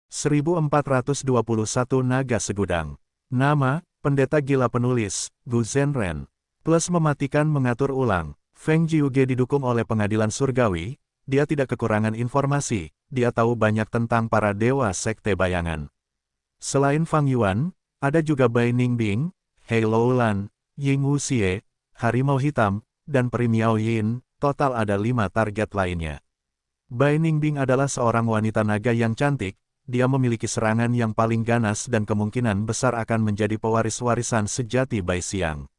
1421 Naga Segudang. Nama, Pendeta Gila Penulis, Gu Zhenren. Plus mematikan mengatur ulang. Feng Jiuge didukung oleh pengadilan surgawi, dia tidak kekurangan informasi, dia tahu banyak tentang para dewa sekte bayangan. Selain Fang Yuan, ada juga Bai Ningbing, Hei Loulan, Ying Wuxie, Harimau Hitam, dan Peri Miao Yin, total ada 5 target lainnya. Bai Ningbing adalah seorang wanita naga yang cantik, dia memiliki serangan yang paling ganas dan kemungkinan besar akan menjadi pewaris warisan sejati Bai Xiang.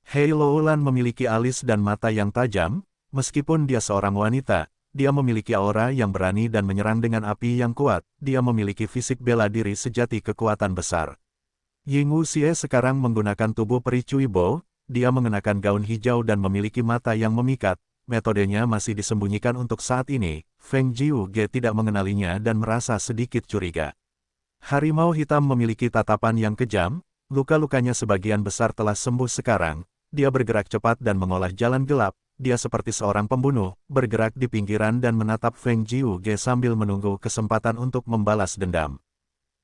Hei Loulan memiliki alis dan mata yang tajam, meskipun dia seorang wanita, dia memiliki aura yang berani dan menyerang dengan api yang kuat, dia memiliki fisik bela diri sejati kekuatan besar. Ying Wuxie sekarang menggunakan tubuh peri Cui Bo, dia mengenakan gaun hijau dan memiliki mata yang memikat, metodenya masih disembunyikan untuk saat ini. Feng Jiuge tidak mengenalinya dan merasa sedikit curiga. Harimau Hitam memiliki tatapan yang kejam, luka-lukanya sebagian besar telah sembuh sekarang, dia bergerak cepat dan mengolah jalan gelap, dia seperti seorang pembunuh, bergerak di pinggiran dan menatap Feng Jiuge sambil menunggu kesempatan untuk membalas dendam.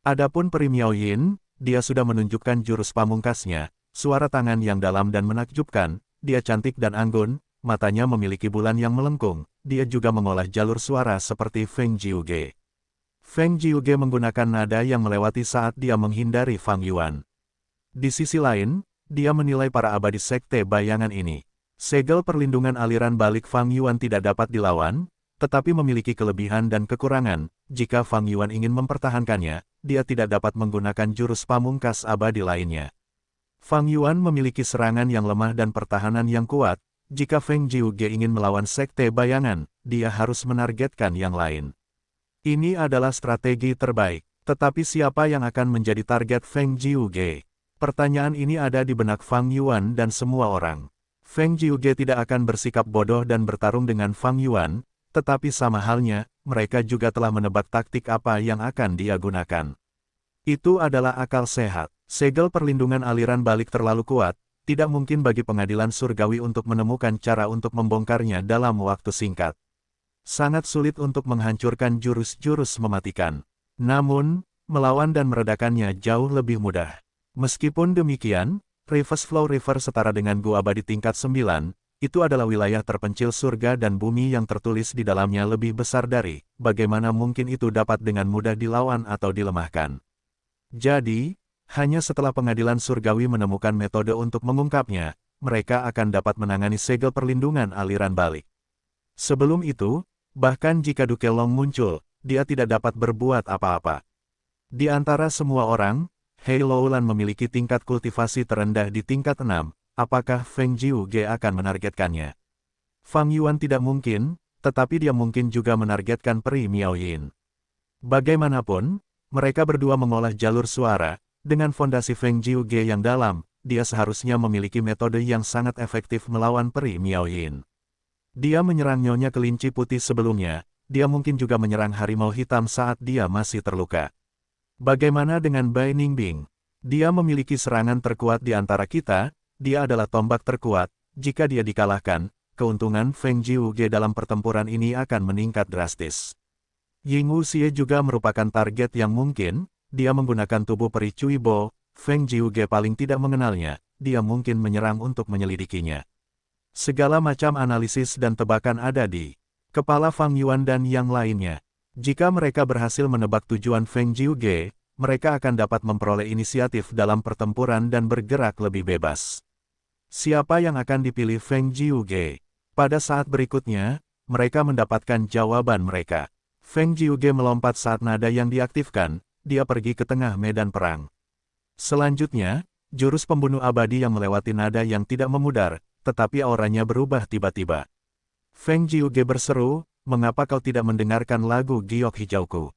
Adapun Peri Miao Yin, dia sudah menunjukkan jurus pamungkasnya, suara tangan yang dalam dan menakjubkan, dia cantik dan anggun, matanya memiliki bulan yang melengkung, dia juga mengolah jalur suara seperti Feng Jiuge. Feng Jiuge menggunakan nada yang melewati saat dia menghindari Fang Yuan. Di sisi lain, dia menilai para abadi sekte bayangan ini. Segel perlindungan aliran balik Fang Yuan tidak dapat dilawan, tetapi memiliki kelebihan dan kekurangan. Jika Fang Yuan ingin mempertahankannya, dia tidak dapat menggunakan jurus pamungkas abadi lainnya. Fang Yuan memiliki serangan yang lemah dan pertahanan yang kuat. Jika Feng Jiuge ingin melawan sekte bayangan, dia harus menargetkan yang lain. Ini adalah strategi terbaik, tetapi siapa yang akan menjadi target Feng Jiuge? Pertanyaan ini ada di benak Fang Yuan dan semua orang. Feng Jiuge tidak akan bersikap bodoh dan bertarung dengan Fang Yuan, tetapi sama halnya, mereka juga telah menebak taktik apa yang akan dia gunakan. Itu adalah akal sehat. Segel perlindungan aliran balik terlalu kuat, tidak mungkin bagi pengadilan surgawi untuk menemukan cara untuk membongkarnya dalam waktu singkat. Sangat sulit untuk menghancurkan jurus-jurus mematikan. Namun, melawan dan meredakannya jauh lebih mudah. Meskipun demikian, Reverse Flow River setara dengan gua abadi tingkat 9, itu adalah wilayah terpencil surga dan bumi yang tertulis di dalamnya lebih besar dari, bagaimana mungkin itu dapat dengan mudah dilawan atau dilemahkan. Jadi, hanya setelah pengadilan surgawi menemukan metode untuk mengungkapnya, mereka akan dapat menangani segel perlindungan aliran balik. Sebelum itu, bahkan jika Duke Long muncul, dia tidak dapat berbuat apa-apa. Di antara semua orang, Hei Loulan memiliki tingkat kultivasi terendah di tingkat 6, apakah Feng Jiuge akan menargetkannya? Fang Yuan tidak mungkin, tetapi dia mungkin juga menargetkan Peri Miao Yin. Bagaimanapun, mereka berdua mengolah jalur suara. Dengan fondasi Feng Jiuge yang dalam, dia seharusnya memiliki metode yang sangat efektif melawan Peri Miao Yin. Dia menyerang Nyonya Kelinci Putih sebelumnya, dia mungkin juga menyerang Harimau Hitam saat dia masih terluka. Bagaimana dengan Bai Ningbing? Dia memiliki serangan terkuat di antara kita, dia adalah tombak terkuat, jika dia dikalahkan, keuntungan Feng Jiuge dalam pertempuran ini akan meningkat drastis. Ying Wuxie juga merupakan target yang mungkin. Dia menggunakan tubuh peri Cui Bo, Feng Jiuge paling tidak mengenalnya, dia mungkin menyerang untuk menyelidikinya. Segala macam analisis dan tebakan ada di kepala Fang Yuan dan yang lainnya. Jika mereka berhasil menebak tujuan Feng Jiuge, mereka akan dapat memperoleh inisiatif dalam pertempuran dan bergerak lebih bebas. Siapa yang akan dipilih Feng Jiuge? Pada saat berikutnya, mereka mendapatkan jawaban mereka. Feng Jiuge melompat saat nada yang diaktifkan. Dia pergi ke tengah medan perang. Selanjutnya, jurus pembunuh abadi yang melewati nada yang tidak memudar, tetapi auranya berubah tiba-tiba. Feng Jiuge berseru, mengapa kau tidak mendengarkan lagu giok hijauku?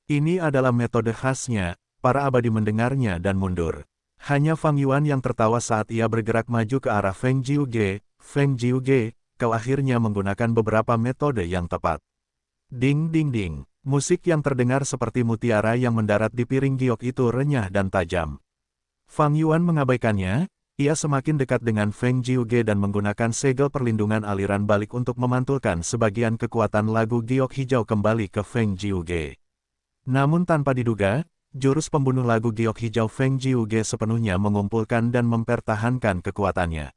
Ini adalah metode khasnya, para abadi mendengarnya dan mundur. Hanya Fang Yuan yang tertawa saat ia bergerak maju ke arah Feng Jiuge. Feng Jiuge, kau akhirnya menggunakan beberapa metode yang tepat. Ding ding ding. Musik yang terdengar seperti mutiara yang mendarat di piring giok itu renyah dan tajam. Fang Yuan mengabaikannya, ia semakin dekat dengan Feng Jiuge dan menggunakan segel perlindungan aliran balik untuk memantulkan sebagian kekuatan lagu giok hijau kembali ke Feng Jiuge. Namun tanpa diduga, jurus pembunuh lagu giok hijau Feng Jiuge sepenuhnya mengumpulkan dan mempertahankan kekuatannya.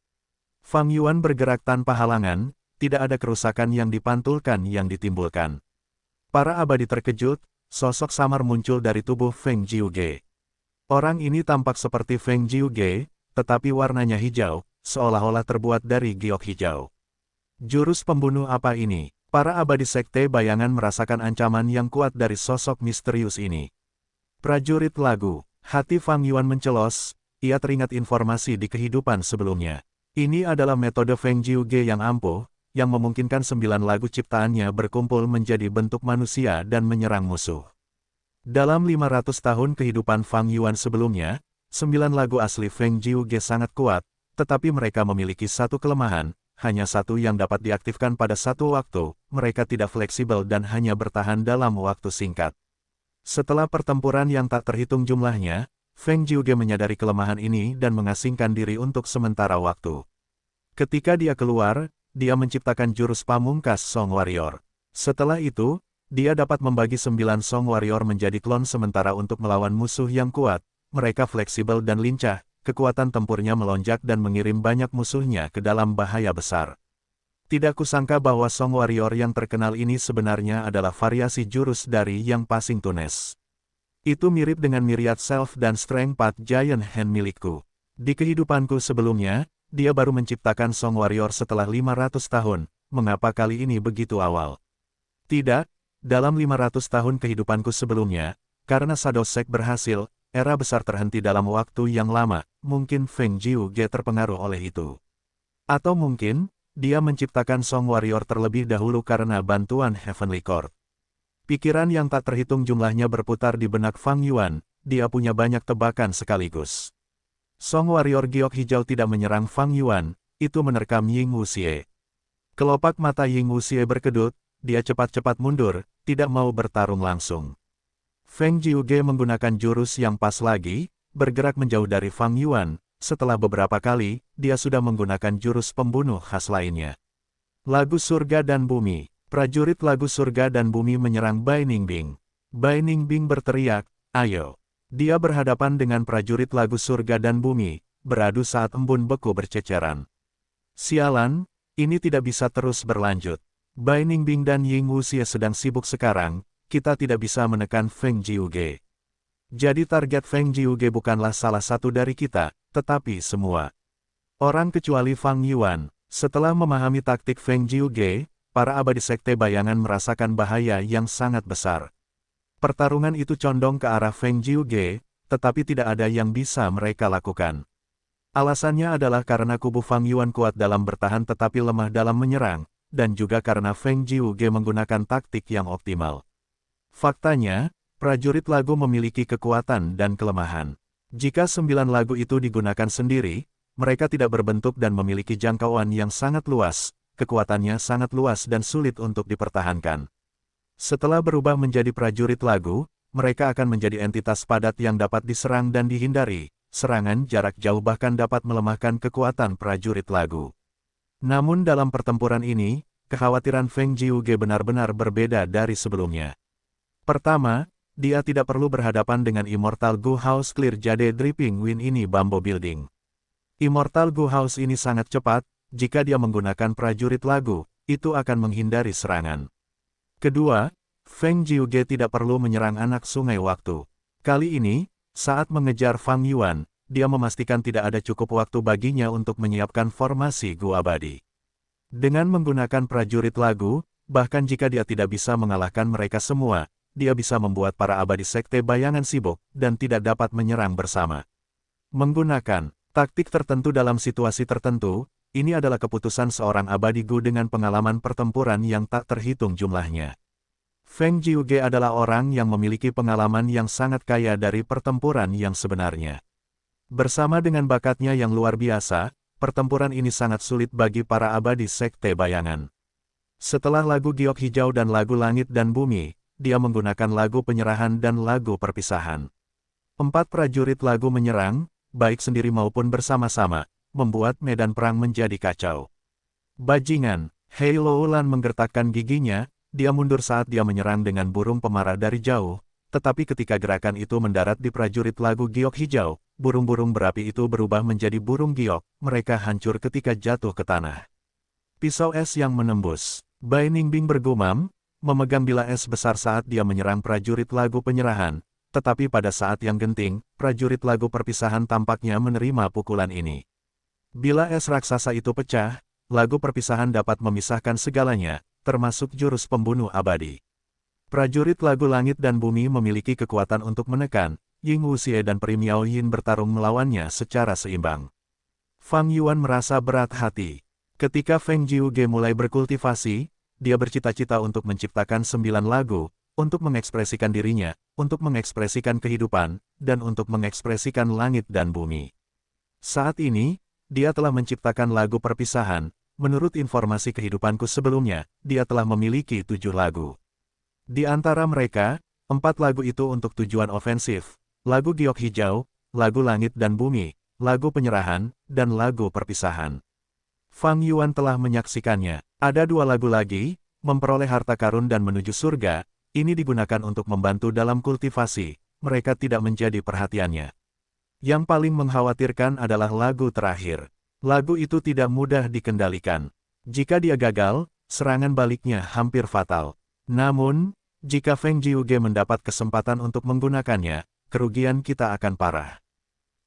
Fang Yuan bergerak tanpa halangan, tidak ada kerusakan yang dipantulkan yang ditimbulkan. Para abadi terkejut, sosok samar muncul dari tubuh Feng Jiuge. Orang ini tampak seperti Feng Jiuge, tetapi warnanya hijau, seolah-olah terbuat dari giok hijau. Jurus pembunuh apa ini? Para abadi sekte bayangan merasakan ancaman yang kuat dari sosok misterius ini. Prajurit lagu, hati Fang Yuan mencelos, ia teringat informasi di kehidupan sebelumnya. Ini adalah metode Feng Jiuge yang ampuh, yang memungkinkan 9 lagu ciptaannya berkumpul menjadi bentuk manusia dan menyerang musuh. Dalam 500 tahun kehidupan Fang Yuan sebelumnya, 9 lagu asli Feng Jiuge sangat kuat, tetapi mereka memiliki satu kelemahan, hanya satu yang dapat diaktifkan pada satu waktu, mereka tidak fleksibel dan hanya bertahan dalam waktu singkat. Setelah pertempuran yang tak terhitung jumlahnya, Feng Jiuge menyadari kelemahan ini dan mengasingkan diri untuk sementara waktu. Ketika dia keluar, dia menciptakan jurus pamungkas Song Warrior. Setelah itu, dia dapat membagi 9 Song Warrior menjadi klon sementara untuk melawan musuh yang kuat, mereka fleksibel dan lincah. Kekuatan tempurnya melonjak dan mengirim banyak musuhnya ke dalam bahaya besar. Tidak kusangka bahwa Song Warrior yang terkenal ini sebenarnya adalah variasi jurus dari Yang Passing Tunes. Itu mirip dengan Myriad Self dan Strength Path Giant Hand milikku. Di kehidupanku sebelumnya, dia baru menciptakan Song Warrior setelah 500 tahun, mengapa kali ini begitu awal? Tidak, dalam 500 tahun kehidupanku sebelumnya, karena Shadow Sect berhasil, era besar terhenti dalam waktu yang lama, mungkin Feng Jiuge terpengaruh oleh itu. Atau mungkin, dia menciptakan Song Warrior terlebih dahulu karena bantuan Heavenly Court. Pikiran yang tak terhitung jumlahnya berputar di benak Fang Yuan, dia punya banyak tebakan sekaligus. Song Warrior giok hijau tidak menyerang Fang Yuan, itu menerkam Ying Wuxie. Kelopak mata Ying Wuxie berkedut, dia cepat-cepat mundur, tidak mau bertarung langsung. Feng Jiuge menggunakan jurus yang pas lagi, bergerak menjauh dari Fang Yuan. Setelah beberapa kali, dia sudah menggunakan jurus pembunuh khas lainnya. Lagu Surga dan Bumi. Prajurit lagu Surga dan Bumi menyerang Bai Ningbing. Bai Ningbing berteriak, "Ayo!" Dia berhadapan dengan prajurit lagu Surga dan Bumi, beradu saat embun beku berceceran. Sialan, ini tidak bisa terus berlanjut. Bai Ningbing dan Ying Wuxie sedang sibuk sekarang. Kita tidak bisa menekan Feng Jiuge. Jadi target Feng Jiuge bukanlah salah satu dari kita, tetapi semua orang kecuali Fang Yuan. Setelah memahami taktik Feng Jiuge, para abadi sekte bayangan merasakan bahaya yang sangat besar. Pertarungan itu condong ke arah Feng Jiuge, tetapi tidak ada yang bisa mereka lakukan. Alasannya adalah karena kubu Fang Yuan kuat dalam bertahan tetapi lemah dalam menyerang, dan juga karena Feng Jiuge menggunakan taktik yang optimal. Faktanya, prajurit lagu memiliki kekuatan dan kelemahan. Jika 9 lagu itu digunakan sendiri, mereka tidak berbentuk dan memiliki jangkauan yang sangat luas, kekuatannya sangat luas dan sulit untuk dipertahankan. Setelah berubah menjadi prajurit lagu, mereka akan menjadi entitas padat yang dapat diserang dan dihindari. Serangan jarak jauh bahkan dapat melemahkan kekuatan prajurit lagu. Namun dalam pertempuran ini, kekhawatiran Feng Jiuge benar-benar berbeda dari sebelumnya. Pertama, dia tidak perlu berhadapan dengan Immortal Gu House Clear Jade Dripping Wind ini Bamboo Building. Immortal Gu House ini sangat cepat, jika dia menggunakan prajurit lagu, itu akan menghindari serangan. Kedua, Feng Jiuge tidak perlu menyerang anak sungai waktu. Kali ini, saat mengejar Fang Yuan, dia memastikan tidak ada cukup waktu baginya untuk menyiapkan formasi Gu abadi. Dengan menggunakan prajurit lagu, bahkan jika dia tidak bisa mengalahkan mereka semua, dia bisa membuat para abadi sekte bayangan sibuk, dan tidak dapat menyerang bersama. Menggunakan taktik tertentu dalam situasi tertentu, ini adalah keputusan seorang abadi Gu dengan pengalaman pertempuran yang tak terhitung jumlahnya. Feng Jiuge adalah orang yang memiliki pengalaman yang sangat kaya dari pertempuran yang sebenarnya. Bersama dengan bakatnya yang luar biasa, pertempuran ini sangat sulit bagi para abadi sekte bayangan. Setelah lagu giok hijau dan lagu langit dan bumi, dia menggunakan lagu penyerahan dan lagu perpisahan. 4 prajurit lagu menyerang, baik sendiri maupun bersama-sama, membuat medan perang menjadi kacau. Bajingan, Hei Loulan menggertakkan giginya, dia mundur saat dia menyerang dengan burung pemarah dari jauh, tetapi ketika gerakan itu mendarat di prajurit lagu giok hijau, burung-burung berapi itu berubah menjadi burung giok, mereka hancur ketika jatuh ke tanah. Pisau es yang menembus. Bai Ningbing bergumam, memegang bilah es besar saat dia menyerang prajurit lagu penyerahan, tetapi pada saat yang genting, prajurit lagu perpisahan tampaknya menerima pukulan ini. Bila es raksasa itu pecah, lagu perpisahan dapat memisahkan segalanya, termasuk jurus pembunuh abadi. Prajurit lagu langit dan bumi memiliki kekuatan untuk menekan, Ying Wuxie dan Peri Miao Yin bertarung melawannya secara seimbang. Fang Yuan merasa berat hati. Ketika Feng Jiuge mulai berkultivasi, dia bercita-cita untuk menciptakan 9 lagu, untuk mengekspresikan dirinya, untuk mengekspresikan kehidupan, dan untuk mengekspresikan langit dan bumi. Saat ini, dia telah menciptakan lagu perpisahan. Menurut informasi kehidupanku sebelumnya, dia telah memiliki 7 lagu. Di antara mereka, 4 lagu itu untuk tujuan ofensif, lagu giok hijau, lagu langit dan bumi, lagu penyerahan, dan lagu perpisahan. Fang Yuan telah menyaksikannya. Ada 2 lagu lagi, memperoleh harta karun dan menuju surga, ini digunakan untuk membantu dalam kultivasi, mereka tidak menjadi perhatiannya. Yang paling mengkhawatirkan adalah lagu terakhir. Lagu itu tidak mudah dikendalikan. Jika dia gagal, serangan baliknya hampir fatal. Namun, jika Feng Jiuge mendapat kesempatan untuk menggunakannya, kerugian kita akan parah.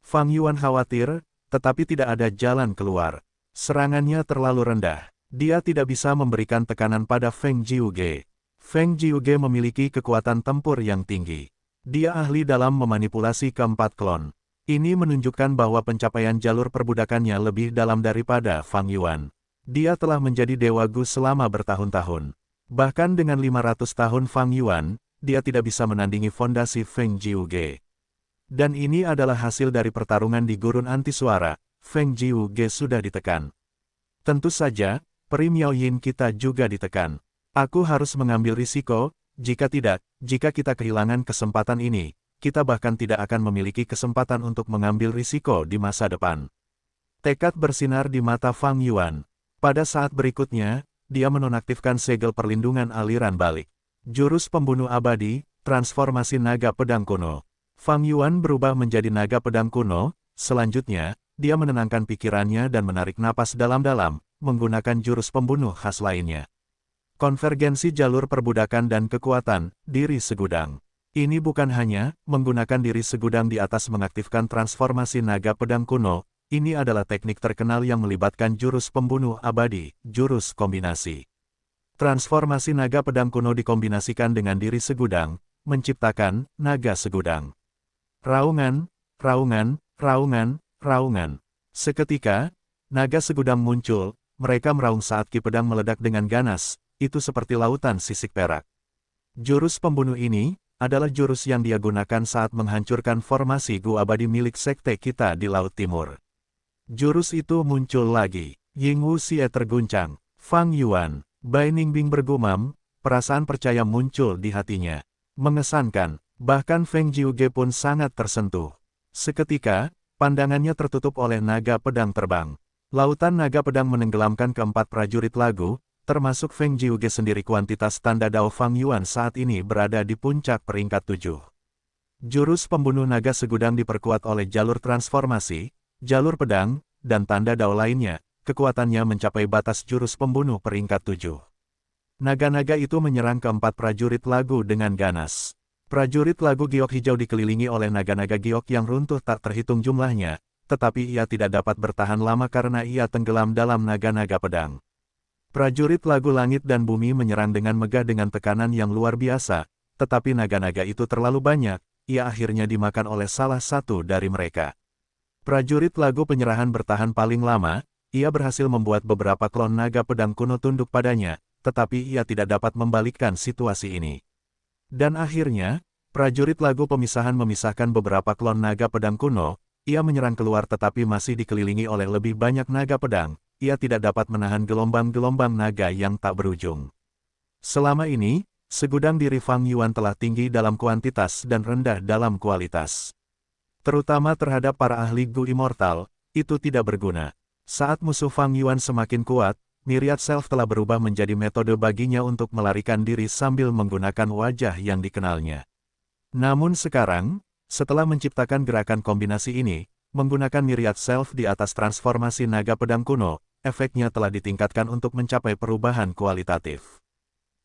Fang Yuan khawatir, tetapi tidak ada jalan keluar. Serangannya terlalu rendah. Dia tidak bisa memberikan tekanan pada Feng Jiuge. Feng Jiuge memiliki kekuatan tempur yang tinggi. Dia ahli dalam memanipulasi keempat klon. Ini menunjukkan bahwa pencapaian jalur perbudakannya lebih dalam daripada Fang Yuan. Dia telah menjadi Dewa Gu selama bertahun-tahun. Bahkan dengan 500 tahun Fang Yuan, dia tidak bisa menandingi fondasi Feng Jiuge. Dan ini adalah hasil dari pertarungan di gurun anti suara. Feng Jiuge sudah ditekan. Tentu saja, Peri Miao Yin kita juga ditekan. Aku harus mengambil risiko, jika tidak, jika kita kehilangan kesempatan ini, kita bahkan tidak akan memiliki kesempatan untuk mengambil risiko di masa depan. Tekad bersinar di mata Fang Yuan. Pada saat berikutnya, dia menonaktifkan segel perlindungan aliran balik. Jurus pembunuh abadi, transformasi naga pedang kuno. Fang Yuan berubah menjadi naga pedang kuno, selanjutnya, dia menenangkan pikirannya dan menarik napas dalam-dalam, menggunakan jurus pembunuh khas lainnya. Konvergensi jalur perbudakan dan kekuatan, diri segudang. Ini bukan hanya menggunakan diri segudang di atas mengaktifkan transformasi naga pedang kuno, ini adalah teknik terkenal yang melibatkan jurus pembunuh abadi, jurus kombinasi. Transformasi naga pedang kuno dikombinasikan dengan diri segudang, menciptakan naga segudang. Raungan, raungan, raungan, raungan. Seketika, naga segudang muncul, mereka meraung saat ki pedang meledak dengan ganas, itu seperti lautan sisik perak. Jurus pembunuh ini, adalah jurus yang dia gunakan saat menghancurkan formasi Gu abadi milik sekte kita di Laut Timur. Jurus itu muncul lagi, Ying Wuxie terguncang, Fang Yuan, Bai Ningbing bergumam, perasaan percaya muncul di hatinya. Mengesankan, bahkan Feng Jiuge pun sangat tersentuh. Seketika, pandangannya tertutup oleh naga pedang terbang. Lautan naga pedang menenggelamkan keempat prajurit lagu, termasuk Feng Jiuge sendiri. Kuantitas tanda Dao Fang Yuan saat ini berada di puncak peringkat 7. Jurus pembunuh naga segudang diperkuat oleh jalur transformasi, jalur pedang, dan tanda Dao lainnya, kekuatannya mencapai batas jurus pembunuh peringkat 7. Naga-naga itu menyerang keempat prajurit lagu dengan ganas. Prajurit lagu giok hijau dikelilingi oleh naga-naga giok yang runtuh tak terhitung jumlahnya, tetapi ia tidak dapat bertahan lama karena ia tenggelam dalam naga-naga pedang. Prajurit lagu langit dan bumi menyerang dengan megah dengan tekanan yang luar biasa, tetapi naga-naga itu terlalu banyak, ia akhirnya dimakan oleh salah satu dari mereka. Prajurit lagu penyerahan bertahan paling lama, ia berhasil membuat beberapa klon naga pedang kuno tunduk padanya, tetapi ia tidak dapat membalikkan situasi ini. Dan akhirnya, prajurit lagu pemisahan memisahkan beberapa klon naga pedang kuno, ia menyerang keluar tetapi masih dikelilingi oleh lebih banyak naga pedang, ia tidak dapat menahan gelombang-gelombang naga yang tak berujung. Selama ini, segudang diri Fang Yuan telah tinggi dalam kuantitas dan rendah dalam kualitas. Terutama terhadap para ahli Gu Immortal, itu tidak berguna. Saat musuh Fang Yuan semakin kuat, Myriad Self telah berubah menjadi metode baginya untuk melarikan diri sambil menggunakan wajah yang dikenalnya. Namun sekarang, setelah menciptakan gerakan kombinasi ini, menggunakan Myriad Self di atas transformasi naga pedang kuno, efeknya telah ditingkatkan untuk mencapai perubahan kualitatif.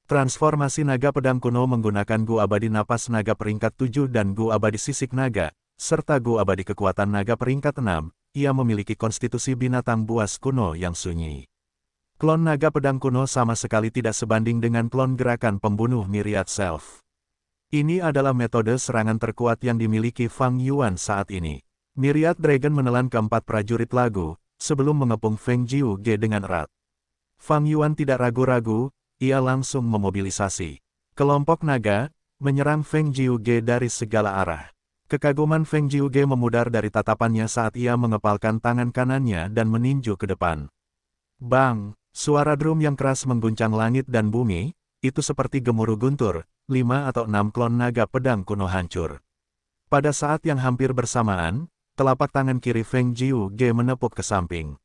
Transformasi naga pedang kuno menggunakan Gu Abadi Napas Naga peringkat 7 dan Gu Abadi Sisik Naga, serta Gu Abadi Kekuatan Naga peringkat 6, ia memiliki konstitusi binatang buas kuno yang sunyi. Klon naga pedang kuno sama sekali tidak sebanding dengan klon gerakan pembunuh Myriad Self. Ini adalah metode serangan terkuat yang dimiliki Fang Yuan saat ini. Myriad Dragon menelan keempat prajurit lagu, sebelum mengepung Feng Jiuge dengan erat. Fang Yuan tidak ragu-ragu, ia langsung memobilisasi kelompok naga, menyerang Feng Jiuge dari segala arah. Kekaguman Feng Jiuge memudar dari tatapannya saat ia mengepalkan tangan kanannya dan meninju ke depan. Bang! Suara drum yang keras mengguncang langit dan bumi, itu seperti gemuruh guntur, 5 atau 6 klon naga pedang kuno hancur. Pada saat yang hampir bersamaan, telapak tangan kiri Feng Jiuge menepuk ke samping.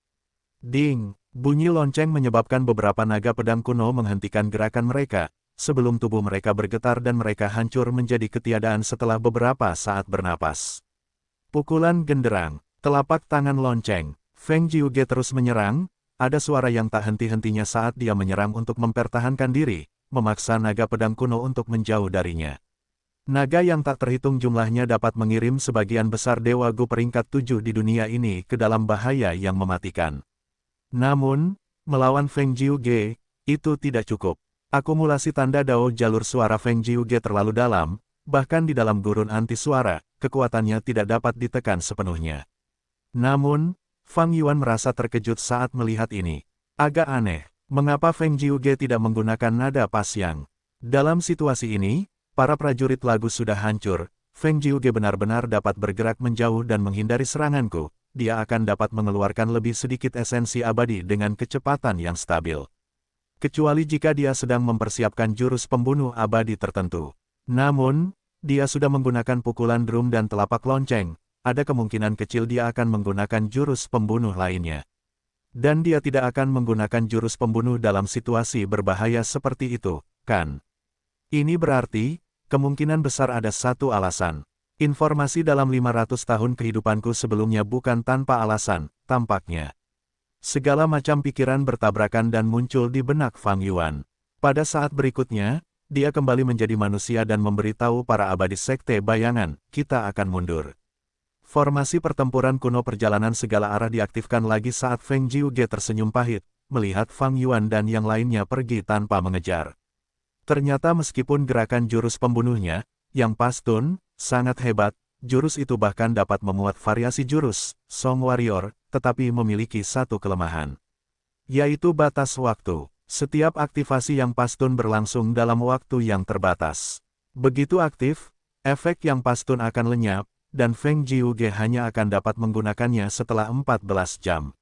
Ding! Bunyi lonceng menyebabkan beberapa naga pedang kuno menghentikan gerakan mereka, sebelum tubuh mereka bergetar dan mereka hancur menjadi ketiadaan setelah beberapa saat bernapas. Pukulan genderang, telapak tangan lonceng, Feng Jiuge terus menyerang, ada suara yang tak henti-hentinya saat dia menyerang untuk mempertahankan diri, memaksa naga pedang kuno untuk menjauh darinya. Naga yang tak terhitung jumlahnya dapat mengirim sebagian besar Dewa Gu peringkat 7 di dunia ini ke dalam bahaya yang mematikan. Namun, melawan Feng Jiuge, itu tidak cukup. Akumulasi tanda dao jalur suara Feng Jiuge terlalu dalam, bahkan di dalam gurun anti suara, kekuatannya tidak dapat ditekan sepenuhnya. Namun, Fang Yuan merasa terkejut saat melihat ini. Agak aneh, mengapa Feng Jiuge tidak menggunakan nada pasyang. Dalam situasi ini, para prajurit lagu sudah hancur, Feng Jiuge benar-benar dapat bergerak menjauh dan menghindari seranganku, dia akan dapat mengeluarkan lebih sedikit esensi abadi dengan kecepatan yang stabil. Kecuali jika dia sedang mempersiapkan jurus pembunuh abadi tertentu. Namun, dia sudah menggunakan pukulan drum dan telapak lonceng, ada kemungkinan kecil dia akan menggunakan jurus pembunuh lainnya. Dan dia tidak akan menggunakan jurus pembunuh dalam situasi berbahaya seperti itu, kan? Ini berarti, kemungkinan besar ada satu alasan. Informasi dalam 500 tahun kehidupanku sebelumnya bukan tanpa alasan, tampaknya. Segala macam pikiran bertabrakan dan muncul di benak Fang Yuan. Pada saat berikutnya, dia kembali menjadi manusia dan memberitahu para abadi sekte bayangan, kita akan mundur. Formasi pertempuran kuno perjalanan segala arah diaktifkan lagi saat Feng Jiuge tersenyum pahit, melihat Fang Yuan dan yang lainnya pergi tanpa mengejar. Ternyata meskipun gerakan jurus pembunuhnya, yang pastun, sangat hebat, jurus itu bahkan dapat memuat variasi jurus, Song Warrior, tetapi memiliki satu kelemahan. Yaitu batas waktu. Setiap aktivasi yang pastun berlangsung dalam waktu yang terbatas. Begitu aktif, efek yang pastun akan lenyap, dan Feng Jiuge hanya akan dapat menggunakannya setelah 14 jam.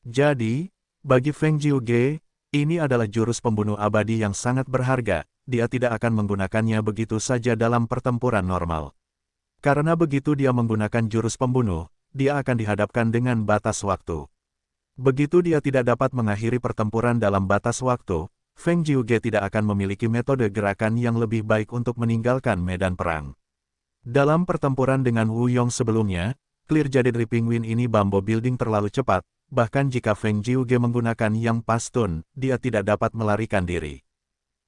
Jadi, bagi Feng Jiuge, ini adalah jurus pembunuh abadi yang sangat berharga, dia tidak akan menggunakannya begitu saja dalam pertempuran normal. Karena begitu dia menggunakan jurus pembunuh, dia akan dihadapkan dengan batas waktu. Begitu dia tidak dapat mengakhiri pertempuran dalam batas waktu, Feng Jiuge tidak akan memiliki metode gerakan yang lebih baik untuk meninggalkan medan perang. Dalam pertempuran dengan Wu Yong sebelumnya, clear jadi Dripping Wind ini Bambo Building terlalu cepat, bahkan jika Feng Jiuge menggunakan yang pastun, dia tidak dapat melarikan diri.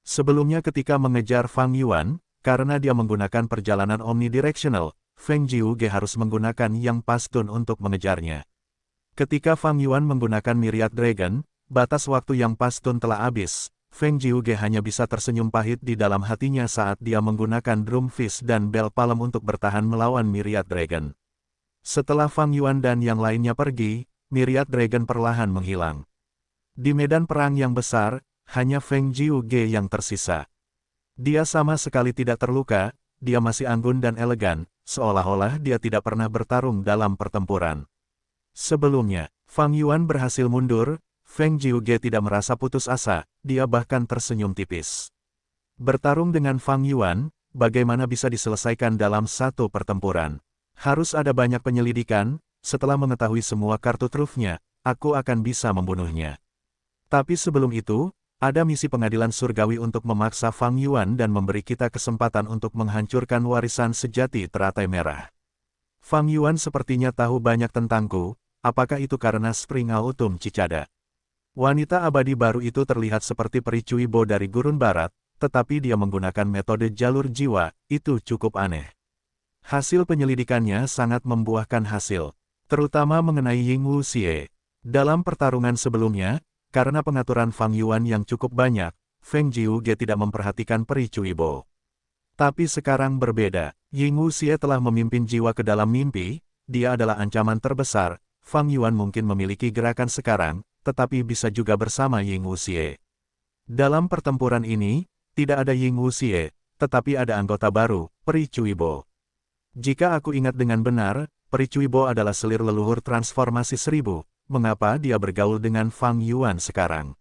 Sebelumnya ketika mengejar Fang Yuan, karena dia menggunakan perjalanan omnidirectional, Feng Jiuge harus menggunakan yang pastun untuk mengejarnya. Ketika Fang Yuan menggunakan Myriad Dragon, batas waktu yang pastun telah habis. Feng Jiuge hanya bisa tersenyum pahit di dalam hatinya saat dia menggunakan Drum Fist dan Bell Palm untuk bertahan melawan Myriad Dragon. Setelah Fang Yuan dan yang lainnya pergi, Myriad Dragon perlahan menghilang. Di medan perang yang besar, hanya Feng Jiuge yang tersisa. Dia sama sekali tidak terluka, dia masih anggun dan elegan, seolah-olah dia tidak pernah bertarung dalam pertempuran. Sebelumnya, Fang Yuan berhasil mundur, Feng Jiuge tidak merasa putus asa, dia bahkan tersenyum tipis. Bertarung dengan Fang Yuan, bagaimana bisa diselesaikan dalam satu pertempuran? Harus ada banyak penyelidikan, setelah mengetahui semua kartu trufnya, aku akan bisa membunuhnya. Tapi sebelum itu, Ada misi pengadilan surgawi untuk memaksa Fang Yuan dan memberi kita kesempatan untuk menghancurkan warisan sejati teratai merah. Fang Yuan sepertinya tahu banyak tentangku, apakah itu karena Spring Autumn Cicada? Wanita abadi baru itu terlihat seperti peri Cuibo dari Gurun Barat, tetapi dia menggunakan metode jalur jiwa, itu cukup aneh. Hasil penyelidikannya sangat membuahkan hasil, terutama mengenai Ying Wuxie. Dalam pertarungan sebelumnya, karena pengaturan Fang Yuan yang cukup banyak, Feng Jiuge tidak memperhatikan peri Cuibo. Tapi sekarang berbeda, Ying Wuxie telah memimpin jiwa ke dalam mimpi, dia adalah ancaman terbesar. Fang Yuan mungkin memiliki gerakan sekarang, tetapi bisa juga bersama Ying Wuxie. Dalam pertempuran ini, tidak ada Ying Wuxie, tetapi ada anggota baru, peri Cuibo. Jika aku ingat dengan benar, peri Cuibo adalah selir leluhur transformasi 1000, mengapa dia bergaul dengan Fang Yuan sekarang?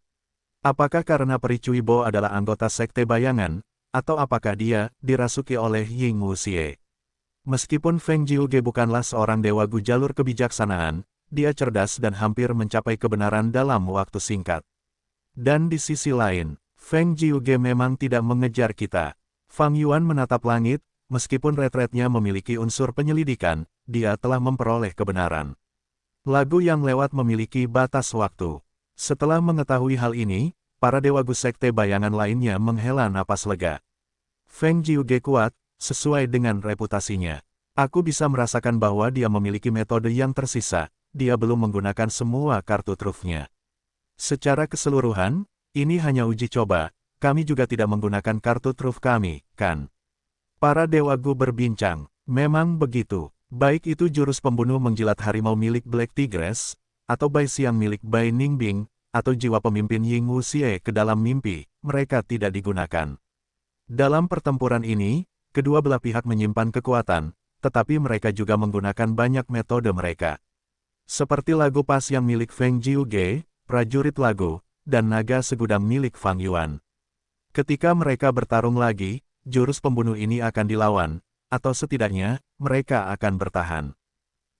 Apakah karena peri Cuibo adalah anggota sekte bayangan, atau apakah dia dirasuki oleh Ying Wuxie? Meskipun Feng Jiuge bukanlah seorang dewa gu jalur kebijaksanaan, dia cerdas dan hampir mencapai kebenaran dalam waktu singkat. Dan di sisi lain, Feng Jiuge memang tidak mengejar kita. Fang Yuan menatap langit, meskipun retretnya memiliki unsur penyelidikan, dia telah memperoleh kebenaran. Lagu yang lewat memiliki batas waktu. Setelah mengetahui hal ini, para dewa gu sekte bayangan lainnya menghela napas lega. Feng Jiuge kuat, sesuai dengan reputasinya. Aku bisa merasakan bahwa dia memiliki metode yang tersisa, dia belum menggunakan semua kartu trufnya. Secara keseluruhan, ini hanya uji coba, kami juga tidak menggunakan kartu truf kami, kan? Para dewa gu berbincang, memang begitu, baik itu jurus pembunuh menjilat harimau milik Black Tigress, atau Bai Xiang milik Bai Ningbing, atau jiwa pemimpin Ying Wuxie ke dalam mimpi, mereka tidak digunakan. Dalam pertempuran ini, kedua belah pihak menyimpan kekuatan, tetapi mereka juga menggunakan banyak metode mereka. Seperti lagu pas yang milik Feng Jiuge, prajurit lagu, dan naga segudang milik Fang Yuan. Ketika mereka bertarung lagi, jurus pembunuh ini akan dilawan, atau setidaknya, mereka akan bertahan.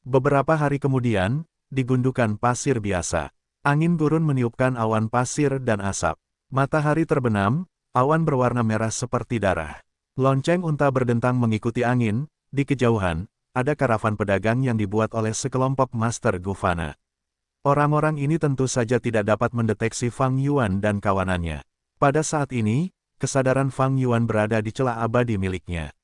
Beberapa hari kemudian, di gundukan pasir biasa, angin gurun meniupkan awan pasir dan asap. Matahari terbenam, awan berwarna merah seperti darah. Lonceng unta berdentang mengikuti angin, di kejauhan, ada karavan pedagang yang dibuat oleh sekelompok Master Gufana. Orang-orang ini tentu saja tidak dapat mendeteksi Fang Yuan dan kawanannya. Pada saat ini, kesadaran Fang Yuan berada di celah abadi miliknya.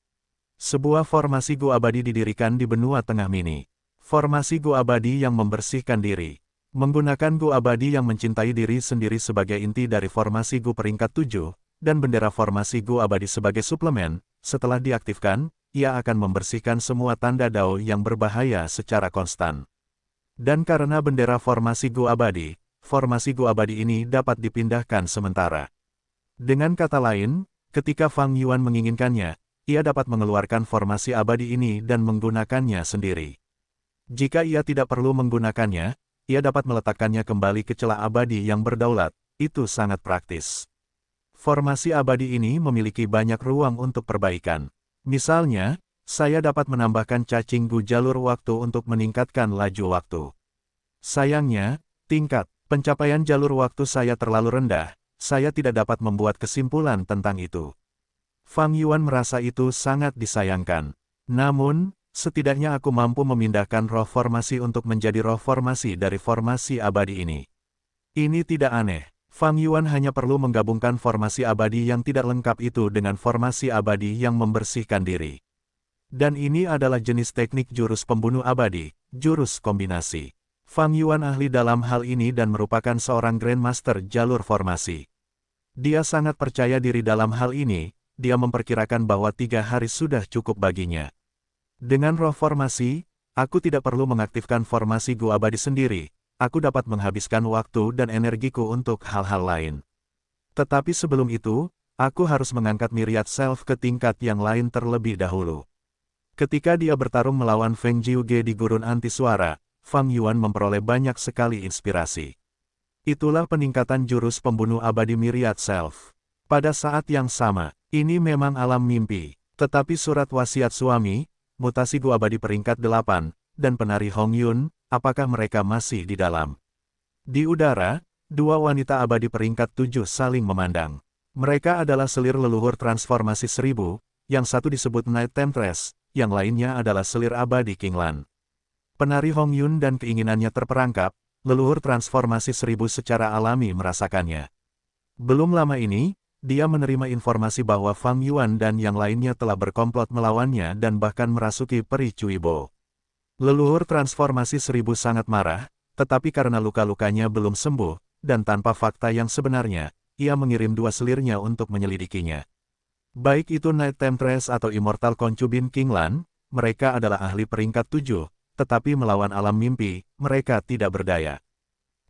Sebuah formasi Gu abadi didirikan di benua tengah mini. Formasi Gu abadi yang membersihkan diri. Menggunakan Gu abadi yang mencintai diri sendiri sebagai inti dari formasi Gu peringkat 7, dan bendera formasi Gu abadi sebagai suplemen, setelah diaktifkan, ia akan membersihkan semua tanda Dao yang berbahaya secara konstan. Dan karena bendera formasi Gu abadi, formasi Gu abadi ini dapat dipindahkan sementara. Dengan kata lain, ketika Fang Yuan menginginkannya, ia dapat mengeluarkan formasi abadi ini dan menggunakannya sendiri. Jika ia tidak perlu menggunakannya, ia dapat meletakkannya kembali ke celah abadi yang berdaulat, itu sangat praktis. Formasi abadi ini memiliki banyak ruang untuk perbaikan. Misalnya, saya dapat menambahkan cacing Gu jalur waktu untuk meningkatkan laju waktu. Sayangnya, tingkat pencapaian jalur waktu saya terlalu rendah, saya tidak dapat membuat kesimpulan tentang itu. Fang Yuan merasa itu sangat disayangkan. Namun, setidaknya aku mampu memindahkan roh formasi untuk menjadi roh formasi dari formasi abadi ini. Ini tidak aneh. Fang Yuan hanya perlu menggabungkan formasi abadi yang tidak lengkap itu dengan formasi abadi yang membersihkan diri. Dan ini adalah jenis teknik jurus pembunuh abadi, jurus kombinasi. Fang Yuan ahli dalam hal ini dan merupakan seorang Grandmaster jalur formasi. Dia sangat percaya diri dalam hal ini, dia memperkirakan bahwa 3 hari sudah cukup baginya. Dengan roh formasi, aku tidak perlu mengaktifkan formasi Gu abadi sendiri. Aku dapat menghabiskan waktu dan energiku untuk hal-hal lain. Tetapi sebelum itu, aku harus mengangkat Myriad Self ke tingkat yang lain terlebih dahulu. Ketika dia bertarung melawan Feng Jiuge di gurun anti suara, Fang Yuan memperoleh banyak sekali inspirasi. Itulah peningkatan jurus pembunuh abadi Myriad Self. Pada saat yang sama, ini memang alam mimpi, tetapi surat wasiat suami, mutasi Gu abadi peringkat 8, dan penari Hong Yun, apakah mereka masih di dalam? Di udara, Dua wanita abadi peringkat 7 saling memandang. Mereka adalah selir leluhur transformasi 1000, yang satu disebut Night Temptress, yang lainnya adalah selir abadi Kinglan. Penari Hong Yun dan keinginannya terperangkap, leluhur transformasi 1000 secara alami merasakannya. Belum lama ini, dia menerima informasi bahwa Fang Yuan dan yang lainnya telah berkomplot melawannya dan bahkan merasuki peri Cuibo. Leluhur transformasi 1000 sangat marah, tetapi karena luka-lukanya belum sembuh, dan tanpa fakta yang sebenarnya, ia mengirim dua selirnya untuk menyelidikinya. Baik itu Night Temptress atau Immortal Concubine Kinglan, mereka adalah ahli peringkat 7, tetapi melawan alam mimpi, mereka tidak berdaya.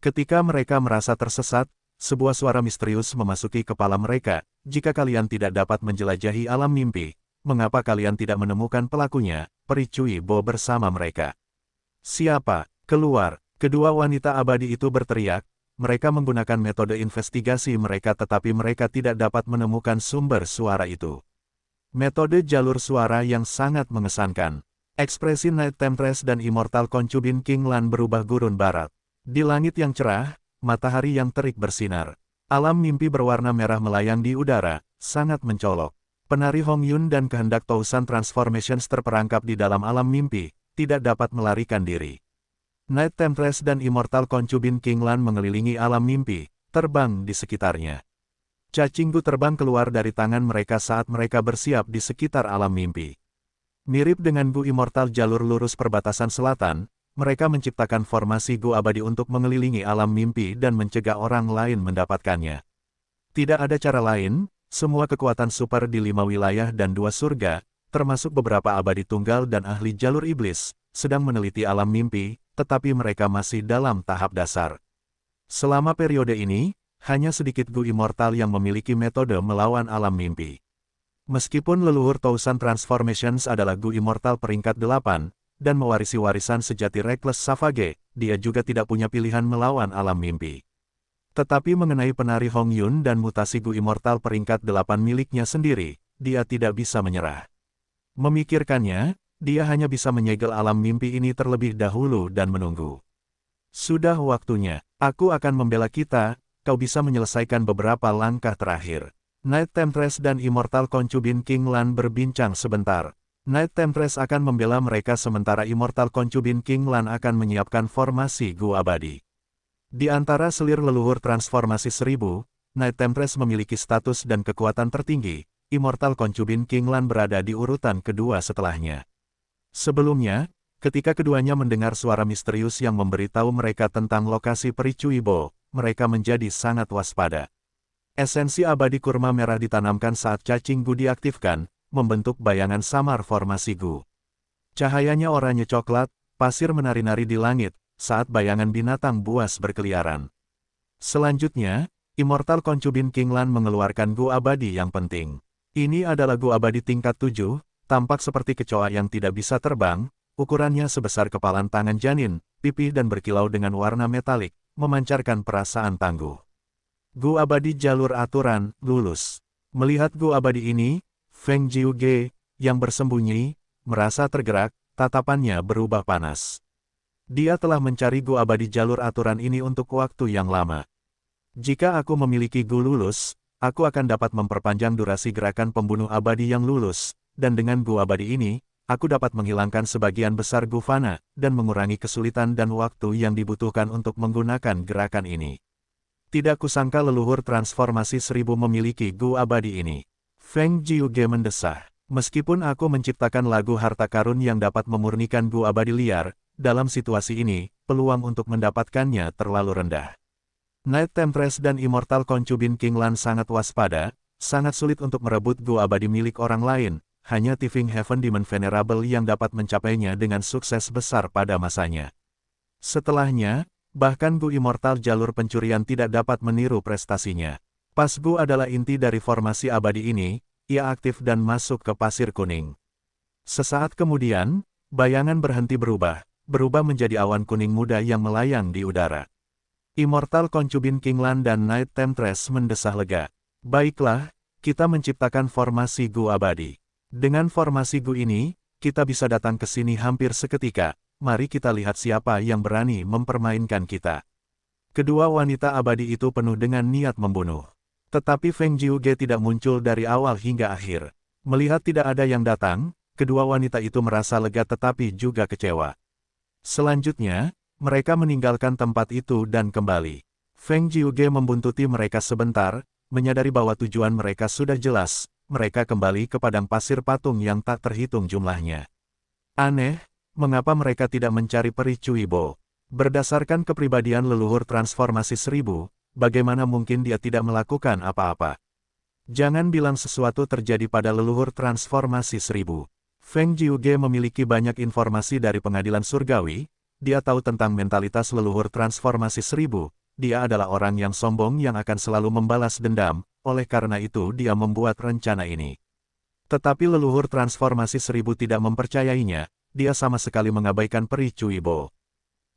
Ketika mereka merasa tersesat, sebuah suara misterius memasuki kepala mereka, jika kalian tidak dapat menjelajahi alam mimpi, mengapa kalian tidak menemukan pelakunya, peri Cuibo bersama mereka. Siapa? Keluar! Kedua wanita abadi itu berteriak, mereka menggunakan metode investigasi mereka tetapi mereka tidak dapat menemukan sumber suara itu. Metode jalur suara yang sangat mengesankan. Ekspresi Night Temptress dan Immortal Concubine Kinglan berubah gurun barat. Di langit yang cerah, matahari yang terik bersinar. Alam mimpi berwarna merah melayang di udara, sangat mencolok. Penari Hong Yun dan kehendak Tousan Transformations terperangkap di dalam alam mimpi, tidak dapat melarikan diri. Night Temptress dan Immortal Concubine Kinglan mengelilingi alam mimpi, terbang di sekitarnya. Cacinggu terbang keluar dari tangan mereka saat mereka bersiap di sekitar alam mimpi. Mirip dengan Gu Immortal jalur lurus perbatasan selatan, mereka menciptakan formasi Gu abadi untuk mengelilingi alam mimpi dan mencegah orang lain mendapatkannya. Tidak ada cara lain, semua kekuatan super di 5 wilayah dan 2 surga, termasuk beberapa abadi tunggal dan ahli jalur iblis, sedang meneliti alam mimpi, tetapi mereka masih dalam tahap dasar. Selama periode ini, hanya sedikit Gu Immortal yang memiliki metode melawan alam mimpi. Meskipun leluhur Tousan Transformations adalah Gu Immortal peringkat 8, dan mewarisi warisan sejati Reckless Savage, dia juga tidak punya pilihan melawan alam mimpi. Tetapi mengenai penari Hong Yun dan mutasi Gu Immortal peringkat 8 miliknya sendiri, dia tidak bisa menyerah. Memikirkannya, dia hanya bisa menyegel alam mimpi ini terlebih dahulu dan menunggu. Sudah waktunya, aku akan membela kita, kau bisa menyelesaikan beberapa langkah terakhir. Night Temptress dan Immortal Concubine Kinglan berbincang sebentar. Night Temptress akan membela mereka sementara Immortal Concubine Kinglan akan menyiapkan formasi Gu abadi. Di antara selir leluhur transformasi 1000, Night Temptress memiliki status dan kekuatan tertinggi, Immortal Concubine Kinglan berada di urutan kedua setelahnya. Sebelumnya, ketika keduanya mendengar suara misterius yang memberitahu mereka tentang lokasi peri Cuibo, mereka menjadi sangat waspada. Esensi abadi kurma merah ditanamkan saat cacing Gu diaktifkan, membentuk bayangan samar formasi Gu. Cahayanya oranye coklat, pasir menari-nari di langit, saat bayangan binatang buas berkeliaran. Selanjutnya, Immortal Concubine Kinglan mengeluarkan Gu abadi yang penting. Ini adalah Gu abadi tingkat 7, tampak seperti kecoa yang tidak bisa terbang, ukurannya sebesar kepalan tangan janin, pipih dan berkilau dengan warna metalik, memancarkan perasaan tangguh. Gu abadi jalur aturan, lulus. Melihat Gu abadi ini, Feng Jiuge, yang bersembunyi, merasa tergerak, tatapannya berubah panas. Dia telah mencari Gu abadi jalur aturan ini untuk waktu yang lama. Jika aku memiliki Gu lulus, aku akan dapat memperpanjang durasi gerakan pembunuh abadi yang lulus, dan dengan Gu abadi ini, aku dapat menghilangkan sebagian besar Gu fana, dan mengurangi kesulitan dan waktu yang dibutuhkan untuk menggunakan gerakan ini. Tidak kusangka leluhur transformasi 1000 memiliki Gu abadi ini. Feng Jiuge mendesah. Meskipun aku menciptakan lagu harta karun yang dapat memurnikan Gu abadi liar, dalam situasi ini, peluang untuk mendapatkannya terlalu rendah. Night Temptress dan Immortal Concubine Kinglan sangat waspada, sangat sulit untuk merebut Gu abadi milik orang lain, hanya Tifing Heaven Demon Venerable yang dapat mencapainya dengan sukses besar pada masanya. Setelahnya, bahkan Gu Immortal jalur pencurian tidak dapat meniru prestasinya. Pas Gu adalah inti dari formasi abadi ini, ia aktif dan masuk ke pasir kuning. Sesaat kemudian, bayangan berhenti berubah menjadi awan kuning muda yang melayang di udara. Immortal Concubine Kinglan dan Night Temptress mendesah lega. Baiklah, kita menciptakan formasi Gu abadi. Dengan formasi Gu ini, kita bisa datang ke sini hampir seketika, mari kita lihat siapa yang berani mempermainkan kita. Kedua wanita abadi itu penuh dengan niat membunuh. Tetapi Feng Jiuge tidak muncul dari awal hingga akhir. Melihat tidak ada yang datang, kedua wanita itu merasa lega tetapi juga kecewa. Selanjutnya, mereka meninggalkan tempat itu dan kembali. Feng Jiuge membuntuti mereka sebentar, menyadari bahwa tujuan mereka sudah jelas, mereka kembali ke padang pasir patung yang tak terhitung jumlahnya. Aneh, mengapa mereka tidak mencari peri Cuibo? Berdasarkan kepribadian leluhur transformasi 1000, bagaimana mungkin dia tidak melakukan apa-apa? Jangan bilang sesuatu terjadi pada leluhur transformasi 1000. Feng Jiuge memiliki banyak informasi dari pengadilan surgawi, dia tahu tentang mentalitas leluhur transformasi 1000, dia adalah orang yang sombong yang akan selalu membalas dendam, oleh karena itu dia membuat rencana ini. Tetapi leluhur transformasi 1000 tidak mempercayainya, dia sama sekali mengabaikan peri Cuibo.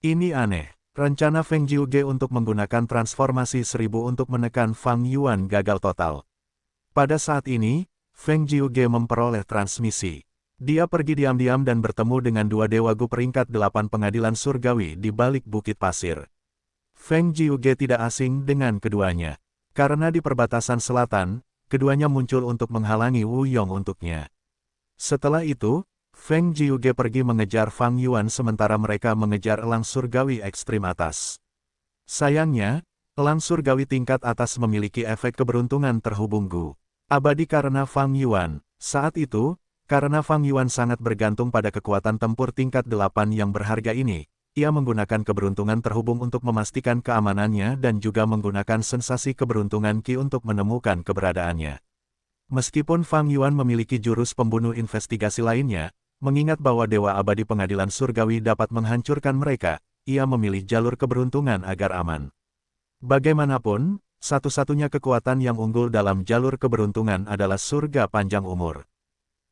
Ini aneh, rencana Feng Jiuge untuk menggunakan transformasi 1000 untuk menekan Fang Yuan gagal total. Pada saat ini, Feng Jiuge memperoleh transmisi. Dia pergi diam-diam dan bertemu dengan dua dewa Gu peringkat 8 pengadilan surgawi di balik bukit pasir. Feng Jiuge tidak asing dengan keduanya. Karena di perbatasan selatan, keduanya muncul untuk menghalangi Wu Yong untuknya. Setelah itu, Feng Jiuge pergi mengejar Fang Yuan sementara mereka mengejar elang surgawi ekstrim atas. Sayangnya, elang surgawi tingkat atas memiliki efek keberuntungan terhubung Gu abadi karena Fang Yuan. Saat itu, karena Fang Yuan sangat bergantung pada kekuatan tempur tingkat 8 yang berharga ini, ia menggunakan keberuntungan terhubung untuk memastikan keamanannya dan juga menggunakan sensasi keberuntungan Qi untuk menemukan keberadaannya. Meskipun Fang Yuan memiliki jurus pembunuh investigasi lainnya, mengingat bahwa Dewa Abadi Pengadilan Surgawi dapat menghancurkan mereka, ia memilih jalur keberuntungan agar aman. Bagaimanapun, satu-satunya kekuatan yang unggul dalam jalur keberuntungan adalah surga panjang umur.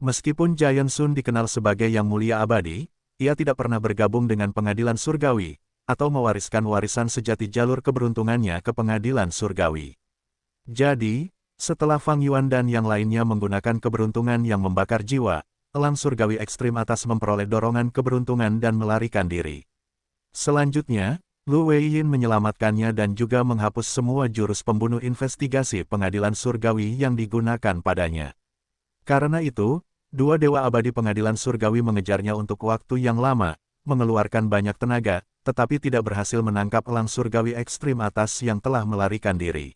Meskipun Giant Sun dikenal sebagai yang mulia abadi, ia tidak pernah bergabung dengan Pengadilan Surgawi, atau mewariskan warisan sejati jalur keberuntungannya ke Pengadilan Surgawi. Jadi, setelah Fang Yuan dan yang lainnya menggunakan keberuntungan yang membakar jiwa, elang surgawi ekstrim atas memperoleh dorongan keberuntungan dan melarikan diri. Selanjutnya, Lu Weiyin menyelamatkannya dan juga menghapus semua jurus pembunuh investigasi pengadilan surgawi yang digunakan padanya. Karena itu, dua dewa abadi pengadilan surgawi mengejarnya untuk waktu yang lama, mengeluarkan banyak tenaga, tetapi tidak berhasil menangkap elang surgawi ekstrim atas yang telah melarikan diri.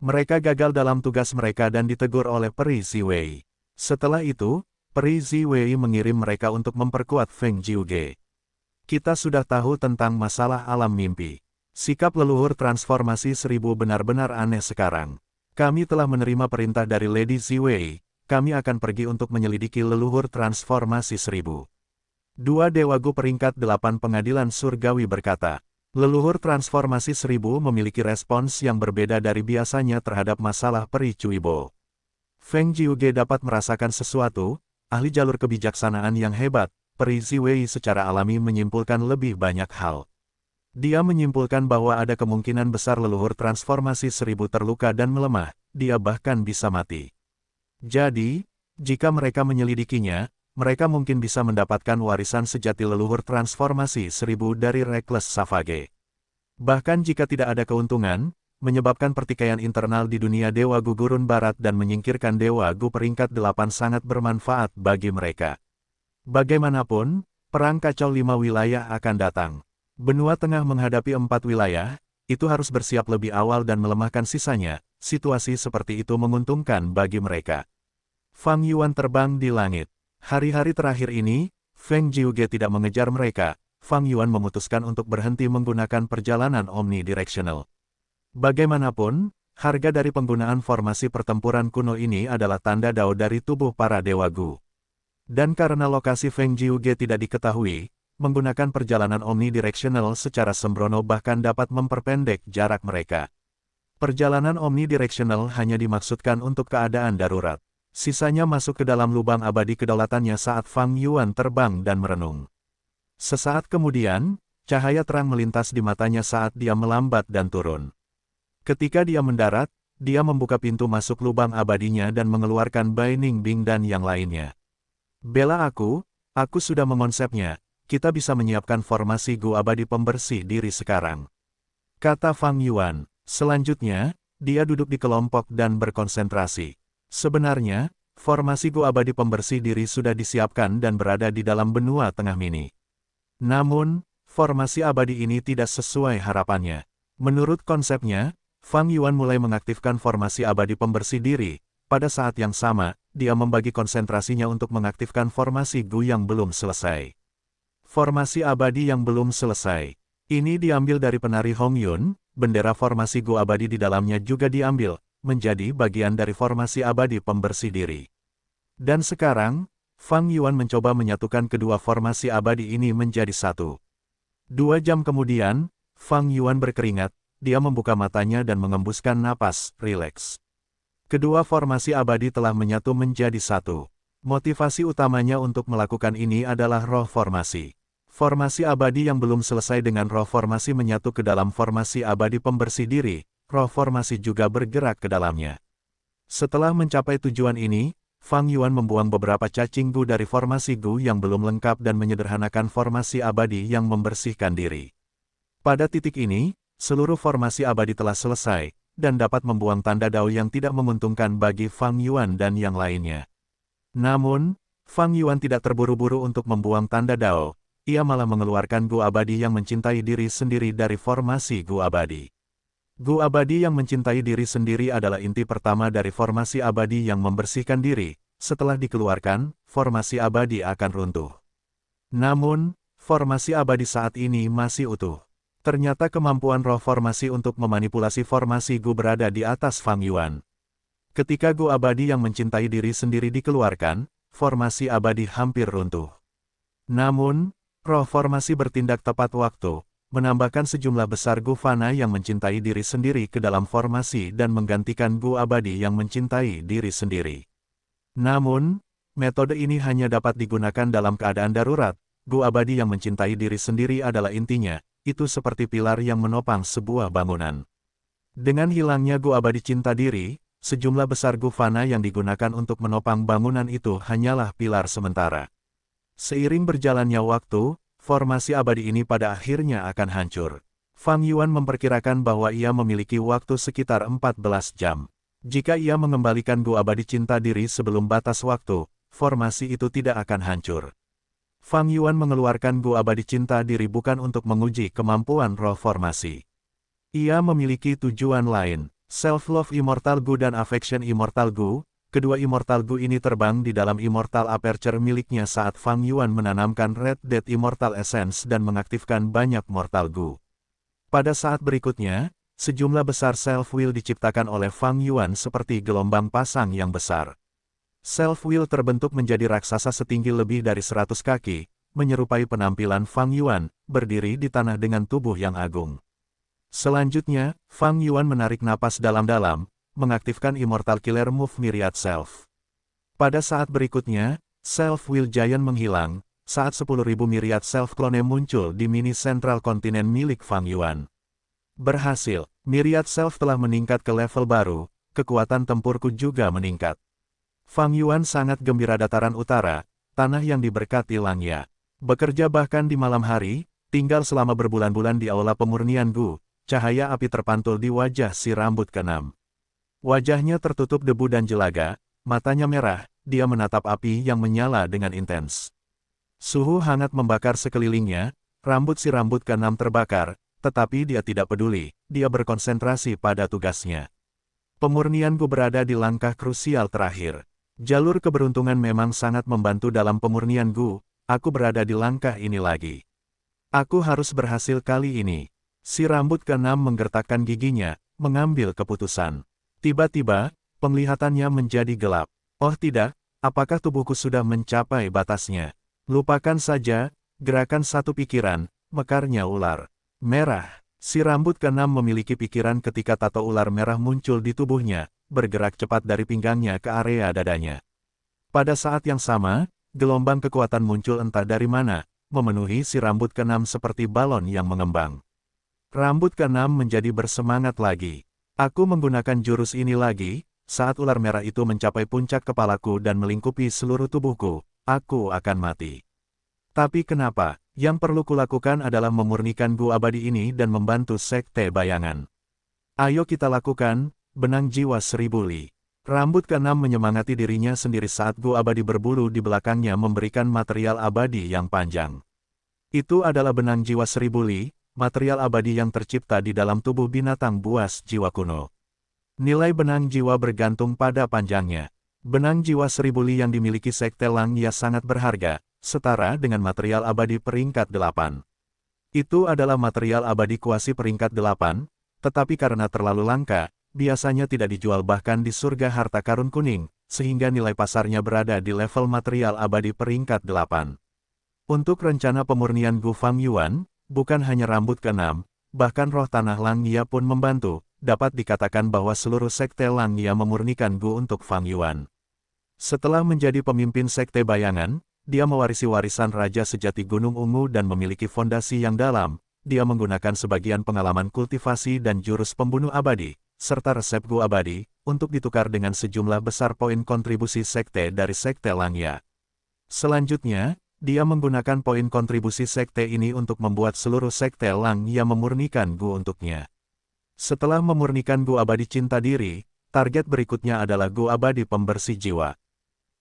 Mereka gagal dalam tugas mereka dan ditegur oleh peri Ziwei. Setelah itu, peri Ziwei mengirim mereka untuk memperkuat Feng Jiuge. Kita sudah tahu tentang masalah alam mimpi. Sikap leluhur transformasi 1000 benar-benar aneh sekarang. Kami telah menerima perintah dari Lady Ziwei, kami akan pergi untuk menyelidiki leluhur transformasi 1000. Dua dewa Gu peringkat 8 pengadilan surgawi berkata, leluhur transformasi 1000 memiliki respons yang berbeda dari biasanya terhadap masalah peri Cuibo. Feng Jiuge dapat merasakan sesuatu, ahli jalur kebijaksanaan yang hebat, peri Ziwei secara alami menyimpulkan lebih banyak hal. Dia menyimpulkan bahwa ada kemungkinan besar leluhur transformasi 1000 terluka dan melemah, dia bahkan bisa mati. Jadi, jika mereka menyelidikinya, mereka mungkin bisa mendapatkan warisan sejati leluhur transformasi 1000 dari Reckless Savage. Bahkan jika tidak ada keuntungan, menyebabkan pertikaian internal di dunia Dewa Gu Gurun Barat dan menyingkirkan Dewa Gu peringkat 8 sangat bermanfaat bagi mereka. Bagaimanapun, perang kacau 5 wilayah akan datang. Benua Tengah menghadapi 4 wilayah, itu harus bersiap lebih awal dan melemahkan sisanya, situasi seperti itu menguntungkan bagi mereka. Fang Yuan terbang di langit. Hari-hari terakhir ini, Feng Jiuge tidak mengejar mereka, Fang Yuan memutuskan untuk berhenti menggunakan perjalanan omnidirectional. Bagaimanapun, harga dari penggunaan formasi pertempuran kuno ini adalah tanda dao dari tubuh para Dewa Gu. Dan karena lokasi Feng Jiuge tidak diketahui, menggunakan perjalanan omnidirectional secara sembrono bahkan dapat memperpendek jarak mereka. Perjalanan omnidirectional hanya dimaksudkan untuk keadaan darurat. Sisanya masuk ke dalam lubang abadi kedaulatannya saat Fang Yuan terbang dan merenung. Sesaat kemudian, cahaya terang melintas di matanya saat dia melambat dan turun. Ketika dia mendarat, dia membuka pintu masuk lubang abadinya dan mengeluarkan Bai Ningbing dan yang lainnya. Bela aku sudah mengonsepnya, kita bisa menyiapkan formasi Gu abadi pembersih diri sekarang. kata Fang Yuan. Selanjutnya, dia duduk di kelompok dan berkonsentrasi. Sebenarnya, formasi Gu abadi pembersih diri sudah disiapkan dan berada di dalam benua tengah mini. Namun, formasi abadi ini tidak sesuai harapannya. Menurut konsepnya, Fang Yuan mulai mengaktifkan formasi abadi pembersih diri. Pada saat yang sama, dia membagi konsentrasinya untuk mengaktifkan formasi Gu yang belum selesai. Formasi abadi yang belum selesai. Ini diambil dari penari Hong Yun. Bendera formasi Gu abadi di dalamnya juga diambil, menjadi bagian dari formasi abadi pembersih diri. Dan sekarang, Fang Yuan mencoba menyatukan kedua formasi abadi ini menjadi satu. 2 jam kemudian, Fang Yuan berkeringat, dia membuka matanya dan mengembuskan napas, rileks. Kedua formasi abadi telah menyatu menjadi satu. Motivasi utamanya untuk melakukan ini adalah roh formasi. Formasi abadi yang belum selesai dengan roh formasi menyatu ke dalam formasi abadi pembersih diri, roh formasi juga bergerak ke dalamnya. Setelah mencapai tujuan ini, Fang Yuan membuang beberapa cacing Gu dari formasi Gu yang belum lengkap dan menyederhanakan formasi abadi yang membersihkan diri. Pada titik ini, seluruh formasi abadi telah selesai, dan dapat membuang tanda dao yang tidak menguntungkan bagi Fang Yuan dan yang lainnya. Namun, Fang Yuan tidak terburu-buru untuk membuang tanda dao. Ia malah mengeluarkan Gu abadi yang mencintai diri sendiri dari formasi Gu abadi. Gu abadi yang mencintai diri sendiri adalah inti pertama dari formasi abadi yang membersihkan diri. Setelah dikeluarkan, formasi abadi akan runtuh. Namun, formasi abadi saat ini masih utuh. Ternyata kemampuan roh formasi untuk memanipulasi formasi Gu berada di atas Fang Yuan. Ketika Gu abadi yang mencintai diri sendiri dikeluarkan, formasi abadi hampir runtuh. Namun, roh formasi bertindak tepat waktu, menambahkan sejumlah besar Gu fana yang mencintai diri sendiri ke dalam formasi dan menggantikan Gu abadi yang mencintai diri sendiri. Namun, metode ini hanya dapat digunakan dalam keadaan darurat. Gu abadi yang mencintai diri sendiri adalah intinya, itu seperti pilar yang menopang sebuah bangunan. Dengan hilangnya Gu abadi cinta diri, sejumlah besar Gu fana yang digunakan untuk menopang bangunan itu hanyalah pilar sementara. Seiring berjalannya waktu, formasi abadi ini pada akhirnya akan hancur. Fang Yuan memperkirakan bahwa ia memiliki waktu sekitar 14 jam. Jika ia mengembalikan Gu abadi cinta diri sebelum batas waktu, formasi itu tidak akan hancur. Fang Yuan mengeluarkan Gu abadi cinta diri bukan untuk menguji kemampuan roh formasi. Ia memiliki tujuan lain, Self-Love Immortal Gu dan Affection Immortal Gu. Kedua Immortal Gu ini terbang di dalam Immortal Aperture miliknya saat Fang Yuan menanamkan Red Dead Immortal Essence dan mengaktifkan banyak Mortal Gu. Pada saat berikutnya, sejumlah besar Self-Will diciptakan oleh Fang Yuan seperti gelombang pasang yang besar. Self-Will terbentuk menjadi raksasa setinggi lebih dari 100 kaki, menyerupai penampilan Fang Yuan, berdiri di tanah dengan tubuh yang agung. Selanjutnya, Fang Yuan menarik napas dalam-dalam, mengaktifkan Immortal Killer Move Myriad Self. Pada saat berikutnya, Self-Will Giant menghilang, saat 10.000 Myriad Self Clone muncul di mini Central Continent milik Fang Yuan. Berhasil, Myriad Self telah meningkat ke level baru, kekuatan tempurku juga meningkat. Fang Yuan sangat gembira. Dataran utara, tanah yang diberkati Langya. Bekerja bahkan di malam hari, tinggal selama berbulan-bulan di aula pemurnian Gu, cahaya api terpantul di wajah si rambut keenam. Wajahnya tertutup debu dan jelaga, matanya merah, dia menatap api yang menyala dengan intens. Suhu hangat membakar sekelilingnya, rambut si rambut keenam terbakar, tetapi dia tidak peduli, dia berkonsentrasi pada tugasnya. Pemurnian Gu berada di langkah krusial terakhir. Jalur keberuntungan memang sangat membantu dalam pemurnian Gu, aku berada di langkah ini lagi. Aku harus berhasil kali ini. Si rambut keenam menggertakkan giginya, mengambil keputusan. Tiba-tiba, penglihatannya menjadi gelap. Oh tidak, apakah tubuhku sudah mencapai batasnya? Lupakan saja, gerakan satu pikiran, mekarnya ular merah. Si rambut keenam memiliki pikiran ketika tato ular merah muncul di tubuhnya, bergerak cepat dari pinggangnya ke area dadanya. Pada saat yang sama, gelombang kekuatan muncul entah dari mana, memenuhi si rambut keenam seperti balon yang mengembang. Rambut keenam menjadi bersemangat lagi. Aku menggunakan jurus ini lagi, saat ular merah itu mencapai puncak kepalaku dan melingkupi seluruh tubuhku, aku akan mati. Tapi kenapa? Yang perlu kulakukan adalah memurnikan Gu abadi ini dan membantu Sekte Bayangan. Ayo kita lakukan, benang jiwa 1000 li. Rambut keenam menyemangati dirinya sendiri saat Gu abadi berbulu di belakangnya memberikan material abadi yang panjang. Itu adalah benang jiwa 1000 li, material abadi yang tercipta di dalam tubuh binatang buas jiwa kuno. Nilai benang jiwa bergantung pada panjangnya. Benang jiwa 1000 li yang dimiliki Sekte Langya sangat berharga, setara dengan material abadi peringkat 8. Itu adalah material abadi kuasi peringkat 8, tetapi karena terlalu langka, biasanya tidak dijual bahkan di surga harta karun kuning, sehingga nilai pasarnya berada di level material abadi peringkat 8. Untuk rencana pemurnian Gu Fangyuan, bukan hanya rambut keenam, bahkan roh tanah Langya pun membantu. Dapat dikatakan bahwa seluruh Sekte Langya memurnikan Gu untuk Fangyuan. Setelah menjadi pemimpin Sekte Bayangan, dia mewarisi warisan Raja Sejati Gunung Ungu dan memiliki fondasi yang dalam. Dia menggunakan sebagian pengalaman kultivasi dan jurus pembunuh abadi, serta resep Gu abadi, untuk ditukar dengan sejumlah besar poin kontribusi Sekte dari Sekte Langya. Selanjutnya, dia menggunakan poin kontribusi Sekte ini untuk membuat seluruh Sekte Langya memurnikan Gu untuknya. Setelah memurnikan Gu abadi cinta diri, target berikutnya adalah Gu abadi pembersih jiwa.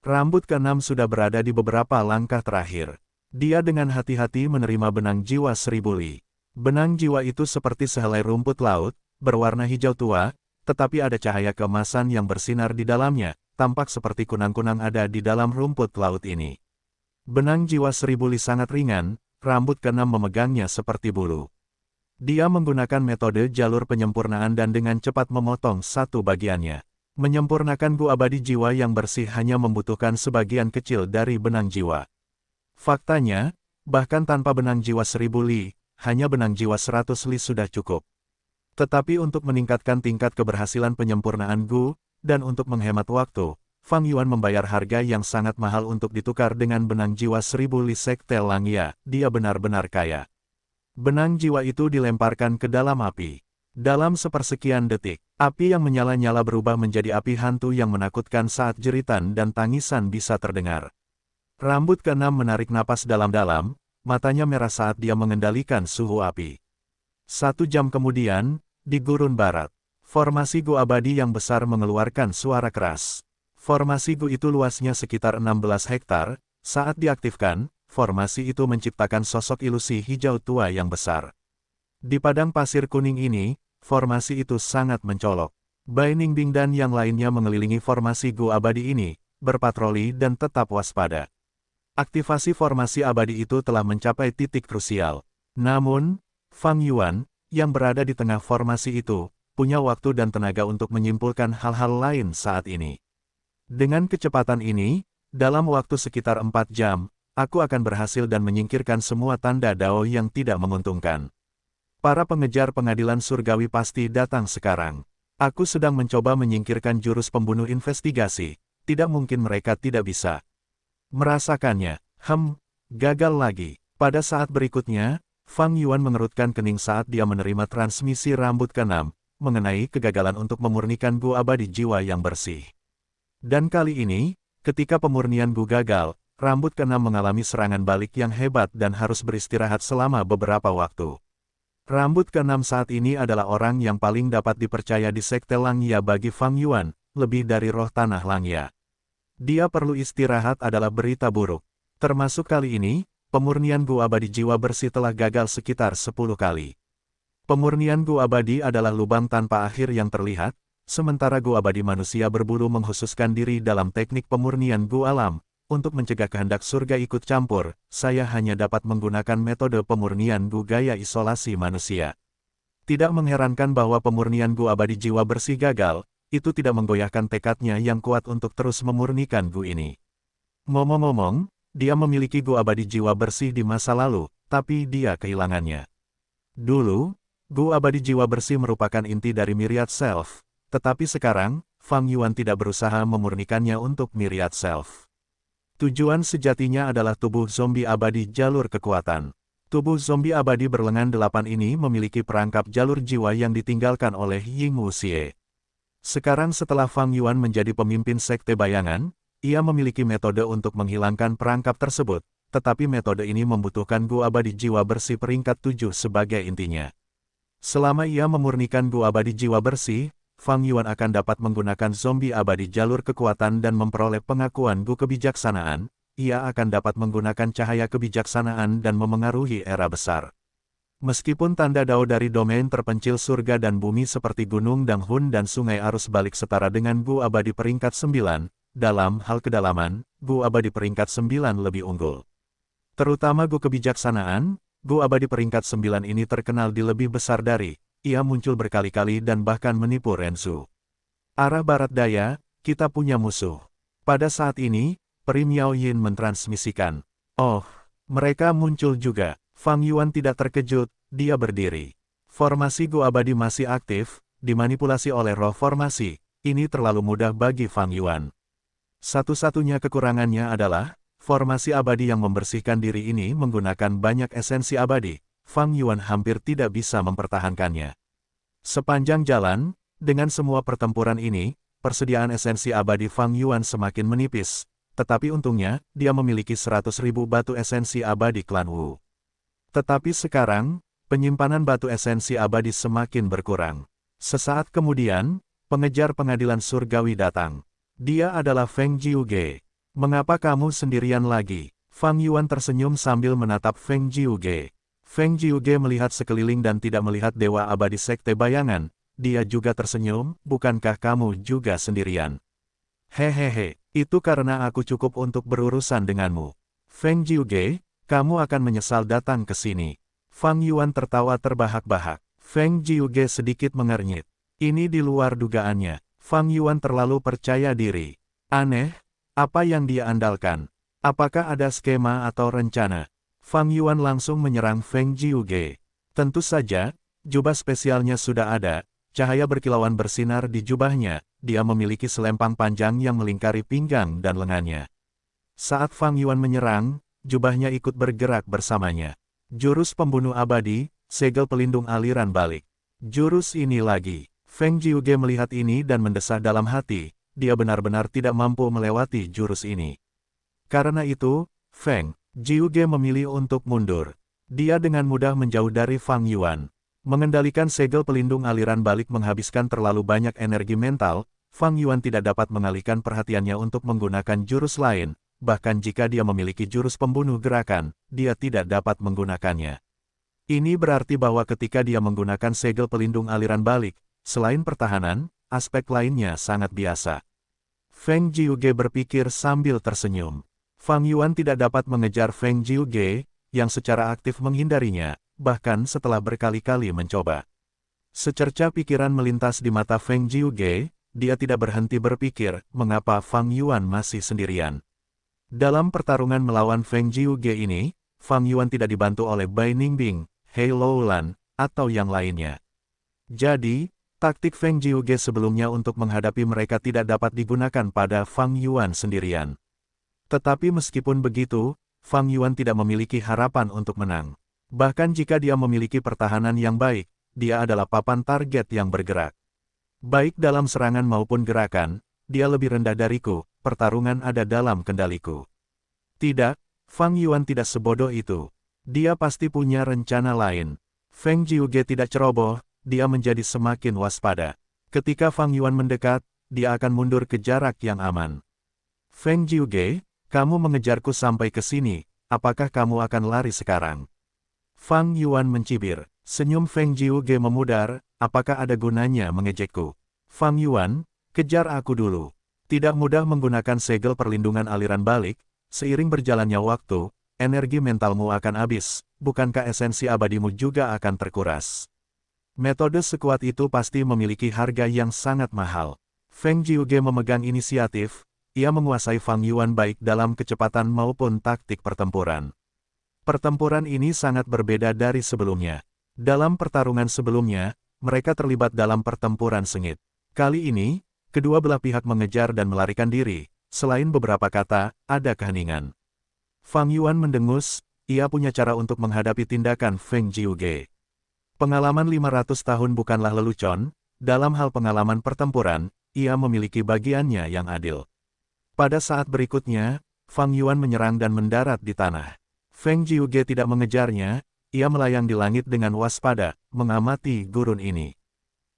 Rambut keenam sudah berada di beberapa langkah terakhir. Dia dengan hati-hati menerima benang jiwa 1000 li. Benang jiwa itu seperti sehelai rumput laut, berwarna hijau tua, tetapi ada cahaya keemasan yang bersinar di dalamnya, tampak seperti kunang-kunang ada di dalam rumput laut ini. Benang jiwa 1000 li sangat ringan, rambut keenam memegangnya seperti bulu. Dia menggunakan metode jalur penyempurnaan dan dengan cepat memotong satu bagiannya. Menyempurnakan Gu abadi jiwa yang bersih hanya membutuhkan sebagian kecil dari benang jiwa. Faktanya, bahkan tanpa benang jiwa 1000 li, hanya benang jiwa 100 li sudah cukup. Tetapi untuk meningkatkan tingkat keberhasilan penyempurnaan Gu, dan untuk menghemat waktu, Fangyuan membayar harga yang sangat mahal untuk ditukar dengan benang jiwa 1000 li Sekte Langya. Dia benar-benar kaya. Benang jiwa itu dilemparkan ke dalam api. Dalam sepersekian detik, api yang menyala-nyala berubah menjadi api hantu yang menakutkan saat jeritan dan tangisan bisa terdengar. Rambut keenam menarik napas dalam-dalam, matanya merah saat dia mengendalikan suhu api. 1 jam kemudian, di gurun barat, formasi Gu abadi yang besar mengeluarkan suara keras. Formasi Gu itu luasnya sekitar 16 hektar, saat diaktifkan, formasi itu menciptakan sosok ilusi hijau tua yang besar. Di padang pasir kuning ini, formasi itu sangat mencolok. Bai Ningbing dan yang lainnya mengelilingi formasi Gu abadi ini, berpatroli dan tetap waspada. Aktivasi formasi abadi itu telah mencapai titik krusial. Namun, Fangyuan, yang berada di tengah formasi itu, punya waktu dan tenaga untuk menyimpulkan hal-hal lain saat ini. Dengan kecepatan ini, dalam waktu sekitar 4 jam, aku akan berhasil dan menyingkirkan semua tanda Dao yang tidak menguntungkan. Para pengejar pengadilan surgawi pasti datang sekarang. Aku sedang mencoba menyingkirkan jurus pembunuh investigasi. Tidak mungkin mereka tidak bisa merasakannya. Gagal lagi. Pada saat berikutnya, Fangyuan mengerutkan kening saat dia menerima transmisi rambut keenam, mengenai kegagalan untuk memurnikan Gu abadi jiwa yang bersih. Dan kali ini, ketika pemurnian Gu gagal, rambut keenam mengalami serangan balik yang hebat dan harus beristirahat selama beberapa waktu. Rambut keenam saat ini adalah orang yang paling dapat dipercaya di Sekte Langya bagi Fangyuan, lebih dari roh tanah Langya. Dia perlu istirahat adalah berita buruk. Termasuk kali ini, pemurnian Gu abadi jiwa bersih telah gagal sekitar 10 kali. Pemurnian Gu abadi adalah lubang tanpa akhir yang terlihat, sementara Gu abadi manusia berbulu menghususkan diri dalam teknik pemurnian Gu alam. Untuk mencegah kehendak surga ikut campur, saya hanya dapat menggunakan metode pemurnian Gu gaya isolasi manusia. Tidak mengherankan bahwa pemurnian Gu abadi jiwa bersih gagal, itu tidak menggoyahkan tekadnya yang kuat untuk terus memurnikan Gu ini. Ngomong-ngomong, dia memiliki Gu abadi jiwa bersih di masa lalu, tapi dia kehilangannya. Dulu, Gu abadi jiwa bersih merupakan inti dari Myriad Self, tetapi sekarang, Fangyuan tidak berusaha memurnikannya untuk Myriad Self. Tujuan sejatinya adalah tubuh zombie abadi jalur kekuatan. Tubuh zombie abadi berlengan 8 ini memiliki perangkap jalur jiwa yang ditinggalkan oleh Ying Wuxie. Sekarang setelah Fangyuan menjadi pemimpin Sekte Bayangan, ia memiliki metode untuk menghilangkan perangkap tersebut, tetapi metode ini membutuhkan Gu abadi jiwa bersih peringkat 7 sebagai intinya. Selama ia memurnikan Gu abadi jiwa bersih, Fang Yuan akan dapat menggunakan zombie abadi jalur kekuatan dan memperoleh pengakuan Gu kebijaksanaan. Ia akan dapat menggunakan cahaya kebijaksanaan dan memengaruhi era besar. Meskipun tanda dao dari domain terpencil surga dan bumi seperti gunung Danghun dan sungai arus balik setara dengan Gu abadi peringkat 9, dalam hal kedalaman, Gu abadi peringkat 9 lebih unggul. Terutama Gu kebijaksanaan, Gu abadi peringkat 9 ini terkenal di lebih besar dari, ia muncul berkali-kali dan bahkan menipu Renzu. Arah barat daya, kita punya musuh. Pada saat ini, Peri Miao Yin mentransmisikan. Oh, mereka muncul juga. Fang Yuan tidak terkejut, dia berdiri. Formasi Gu abadi masih aktif, dimanipulasi oleh roh formasi. Ini terlalu mudah bagi Fang Yuan. Satu-satunya kekurangannya adalah, formasi abadi yang membersihkan diri ini menggunakan banyak esensi abadi. Fang Yuan hampir tidak bisa mempertahankannya. Sepanjang jalan, dengan semua pertempuran ini, persediaan esensi abadi Fang Yuan semakin menipis. Tetapi untungnya, dia memiliki 100.000 batu esensi abadi klan Wu. Tetapi sekarang, penyimpanan batu esensi abadi semakin berkurang. Sesaat kemudian, pengejar pengadilan surgawi datang. Dia adalah Feng Jiuge. Mengapa kamu sendirian lagi? Fang Yuan tersenyum sambil menatap Feng Jiuge. Feng Jiuge melihat sekeliling dan tidak melihat dewa abadi sekte bayangan. Dia juga tersenyum, bukankah kamu juga sendirian? Hehehe, itu karena aku cukup untuk berurusan denganmu. Feng Jiuge, kamu akan menyesal datang ke sini. Fang Yuan tertawa terbahak-bahak. Feng Jiuge sedikit mengernyit. Ini di luar dugaannya. Fang Yuan terlalu percaya diri. Aneh, apa yang dia andalkan? Apakah ada skema atau rencana? Fang Yuan langsung menyerang Feng Jiuge. Tentu saja, jubah spesialnya sudah ada. Cahaya berkilauan bersinar di jubahnya. Dia memiliki selempang panjang yang melingkari pinggang dan lengannya. Saat Fang Yuan menyerang, jubahnya ikut bergerak bersamanya. Jurus pembunuh abadi, segel pelindung aliran balik. Jurus ini lagi. Feng Jiuge melihat ini dan mendesah dalam hati, dia benar-benar tidak mampu melewati jurus ini. Karena itu, Feng Jiuge memilih untuk mundur. Dia dengan mudah menjauh dari Fang Yuan. Mengendalikan segel pelindung aliran balik menghabiskan terlalu banyak energi mental, Fang Yuan tidak dapat mengalihkan perhatiannya untuk menggunakan jurus lain, bahkan jika dia memiliki jurus pembunuh gerakan, dia tidak dapat menggunakannya. Ini berarti bahwa ketika dia menggunakan segel pelindung aliran balik, selain pertahanan, aspek lainnya sangat biasa. Feng Jiuge berpikir sambil tersenyum. Fang Yuan tidak dapat mengejar Feng Jiuge, yang secara aktif menghindarinya, bahkan setelah berkali-kali mencoba. Secerca pikiran melintas di mata Feng Jiuge, dia tidak berhenti berpikir, mengapa Fang Yuan masih sendirian. Dalam pertarungan melawan Feng Jiuge ini, Fang Yuan tidak dibantu oleh Bai Ningbing, Hei Loulan, atau yang lainnya. Jadi, taktik Feng Jiuge sebelumnya untuk menghadapi mereka tidak dapat digunakan pada Fang Yuan sendirian. Tetapi meskipun begitu, Fang Yuan tidak memiliki harapan untuk menang. Bahkan jika dia memiliki pertahanan yang baik, dia adalah papan target yang bergerak. Baik dalam serangan maupun gerakan, dia lebih rendah dariku, pertarungan ada dalam kendaliku. Tidak, Fang Yuan tidak sebodoh itu. Dia pasti punya rencana lain. Feng Jiuge tidak ceroboh, dia menjadi semakin waspada. Ketika Fang Yuan mendekat, dia akan mundur ke jarak yang aman. Feng Jiuge, kamu mengejarku sampai ke sini, apakah kamu akan lari sekarang? Fang Yuan mencibir. Senyum Feng Jiuge memudar, apakah ada gunanya mengejekku? Fang Yuan, kejar aku dulu. Tidak mudah menggunakan segel perlindungan aliran balik, seiring berjalannya waktu, energi mentalmu akan habis, bukankah esensi abadimu juga akan terkuras? Metode sekuat itu pasti memiliki harga yang sangat mahal. Feng Jiuge memegang inisiatif, ia menguasai Fang Yuan baik dalam kecepatan maupun taktik pertempuran. Pertempuran ini sangat berbeda dari sebelumnya. Dalam pertarungan sebelumnya, mereka terlibat dalam pertempuran sengit. Kali ini, kedua belah pihak mengejar dan melarikan diri, selain beberapa kata, ada keheningan. Fang Yuan mendengus, ia punya cara untuk menghadapi tindakan Feng Jiuge. Pengalaman 500 tahun bukanlah lelucon, dalam hal pengalaman pertempuran, ia memiliki bagiannya yang adil. Pada saat berikutnya, Fang Yuan menyerang dan mendarat di tanah. Feng Jiuge tidak mengejarnya, ia melayang di langit dengan waspada, mengamati gurun ini.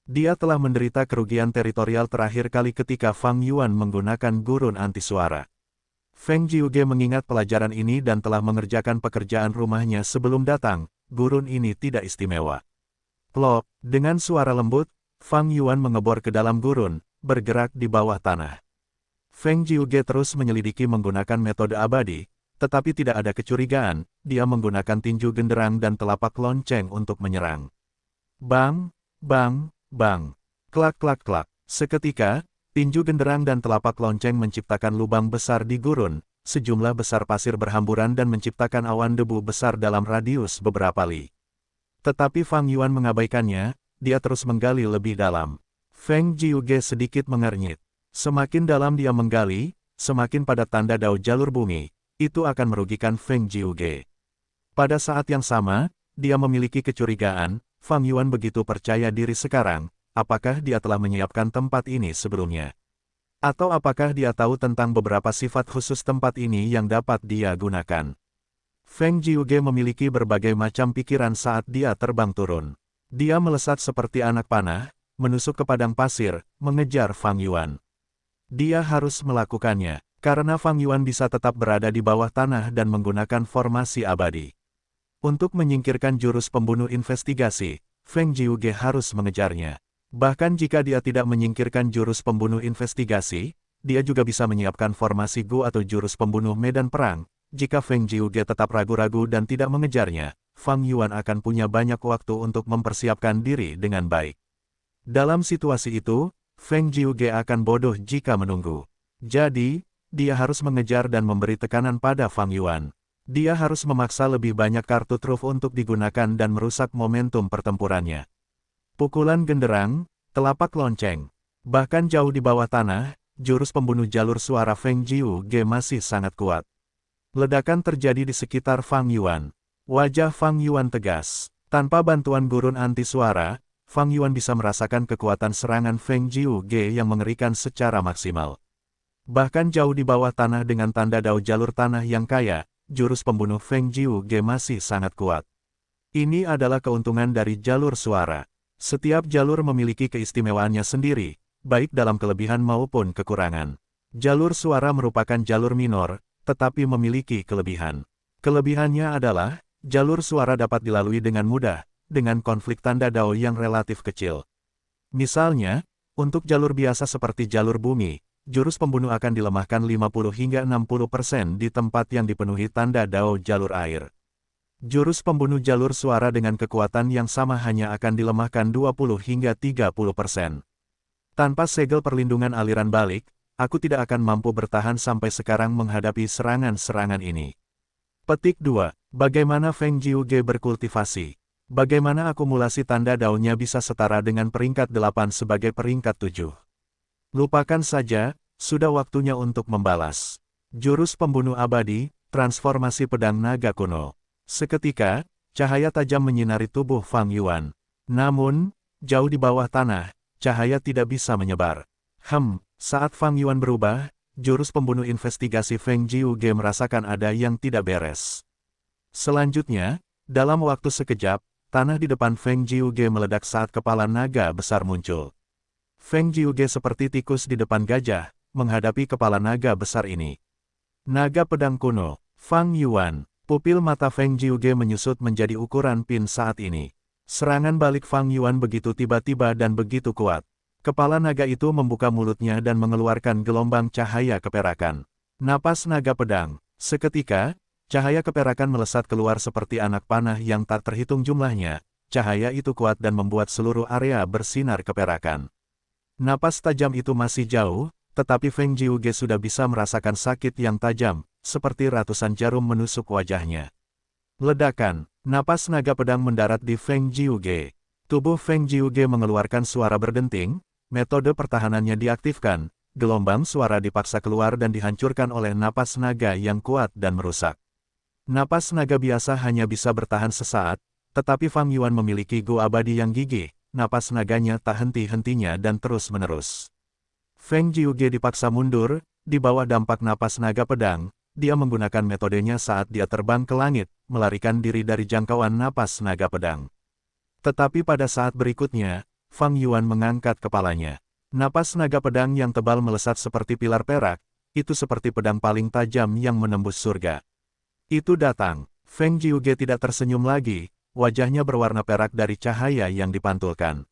Dia telah menderita kerugian teritorial terakhir kali ketika Fang Yuan menggunakan gurun anti suara. Feng Jiuge mengingat pelajaran ini dan telah mengerjakan pekerjaan rumahnya sebelum datang, gurun ini tidak istimewa. Plop, dengan suara lembut, Fang Yuan mengebor ke dalam gurun, bergerak di bawah tanah. Feng Jiuge terus menyelidiki menggunakan metode abadi, tetapi tidak ada kecurigaan, dia menggunakan tinju genderang dan telapak lonceng untuk menyerang. Bang, bang, bang. Klak klak klak. Seketika, tinju genderang dan telapak lonceng menciptakan lubang besar di gurun, sejumlah besar pasir berhamburan dan menciptakan awan debu besar dalam radius beberapa li. Tetapi Fang Yuan mengabaikannya, dia terus menggali lebih dalam. Feng Jiuge sedikit mengernyit. Semakin dalam dia menggali, semakin padat tanda dao jalur bumi. Itu akan merugikan Feng Jiuge. Pada saat yang sama, dia memiliki kecurigaan, Fang Yuan begitu percaya diri sekarang, apakah dia telah menyiapkan tempat ini sebelumnya? Atau apakah dia tahu tentang beberapa sifat khusus tempat ini yang dapat dia gunakan? Feng Jiuge memiliki berbagai macam pikiran saat dia terbang turun. Dia melesat seperti anak panah, menusuk ke padang pasir, mengejar Fang Yuan. Dia harus melakukannya. Karena Fang Yuan bisa tetap berada di bawah tanah dan menggunakan formasi abadi. Untuk menyingkirkan jurus pembunuh investigasi, Feng Jiuge harus mengejarnya. Bahkan jika dia tidak menyingkirkan jurus pembunuh investigasi, dia juga bisa menyiapkan formasi Gu atau jurus pembunuh medan perang. Jika Feng Jiuge tetap ragu-ragu dan tidak mengejarnya, Fang Yuan akan punya banyak waktu untuk mempersiapkan diri dengan baik. Dalam situasi itu, Feng Jiuge akan bodoh jika menunggu. Jadi, dia harus mengejar dan memberi tekanan pada Fang Yuan. Dia harus memaksa lebih banyak kartu truf untuk digunakan dan merusak momentum pertempurannya. Pukulan genderang, telapak lonceng. Bahkan jauh di bawah tanah, jurus pembunuh jalur suara Feng Jiuge masih sangat kuat. Ledakan terjadi di sekitar Fang Yuan. Wajah Fang Yuan tegas. Tanpa bantuan gurun anti suara, Fang Yuan bisa merasakan kekuatan serangan Feng Jiuge yang mengerikan secara maksimal. Bahkan jauh di bawah tanah dengan tanda dao jalur tanah yang kaya, jurus pembunuh Feng Jiuge masih sangat kuat. Ini adalah keuntungan dari jalur suara. Setiap jalur memiliki keistimewaannya sendiri, baik dalam kelebihan maupun kekurangan. Jalur suara merupakan jalur minor, tetapi memiliki kelebihan. Kelebihannya adalah, jalur suara dapat dilalui dengan mudah, dengan konflik tanda dao yang relatif kecil. Misalnya, untuk jalur biasa seperti jalur bumi, jurus pembunuh akan dilemahkan 50 hingga 60% di tempat yang dipenuhi tanda dao jalur air. Jurus pembunuh jalur suara dengan kekuatan yang sama hanya akan dilemahkan 20 hingga 30%. Tanpa segel perlindungan aliran balik, aku tidak akan mampu bertahan sampai sekarang menghadapi serangan-serangan ini. Petik 2. Bagaimana Feng Jiuge berkultivasi? Bagaimana akumulasi tanda daunnya bisa setara dengan peringkat 8 sebagai peringkat 7? Lupakan saja, sudah waktunya untuk membalas. Jurus pembunuh abadi, transformasi pedang naga kuno. Seketika, cahaya tajam menyinari tubuh Fang Yuan. Namun, jauh di bawah tanah, cahaya tidak bisa menyebar. Saat Fang Yuan berubah, jurus pembunuh investigasi Feng Jiuge merasakan ada yang tidak beres. Selanjutnya, dalam waktu sekejap, tanah di depan Feng Jiuge meledak saat kepala naga besar muncul. Feng Jiuge seperti tikus di depan gajah, menghadapi kepala naga besar ini. Naga pedang kuno, Fang Yuan. Pupil mata Feng Jiuge menyusut menjadi ukuran pin saat ini. Serangan balik Fang Yuan begitu tiba-tiba dan begitu kuat. Kepala naga itu membuka mulutnya dan mengeluarkan gelombang cahaya keperakan. Napas naga pedang. Seketika, cahaya keperakan melesat keluar seperti anak panah yang tak terhitung jumlahnya. Cahaya itu kuat dan membuat seluruh area bersinar keperakan. Napas tajam itu masih jauh, tetapi Feng Jiuge sudah bisa merasakan sakit yang tajam, seperti ratusan jarum menusuk wajahnya. Ledakan, napas naga pedang mendarat di Feng Jiuge. Tubuh Feng Jiuge mengeluarkan suara berdenting, metode pertahanannya diaktifkan, gelombang suara dipaksa keluar dan dihancurkan oleh napas naga yang kuat dan merusak. Napas naga biasa hanya bisa bertahan sesaat, tetapi Fang Yuan memiliki Gu abadi yang gigih. Napas naganya tak henti-hentinya dan terus-menerus. Feng Jiuge dipaksa mundur, di bawah dampak napas naga pedang, dia menggunakan metodenya saat dia terbang ke langit, melarikan diri dari jangkauan napas naga pedang. Tetapi pada saat berikutnya, Fang Yuan mengangkat kepalanya. Napas naga pedang yang tebal melesat seperti pilar perak, itu seperti pedang paling tajam yang menembus surga. Itu datang. Feng Jiuge tidak tersenyum lagi, wajahnya berwarna perak dari cahaya yang dipantulkan.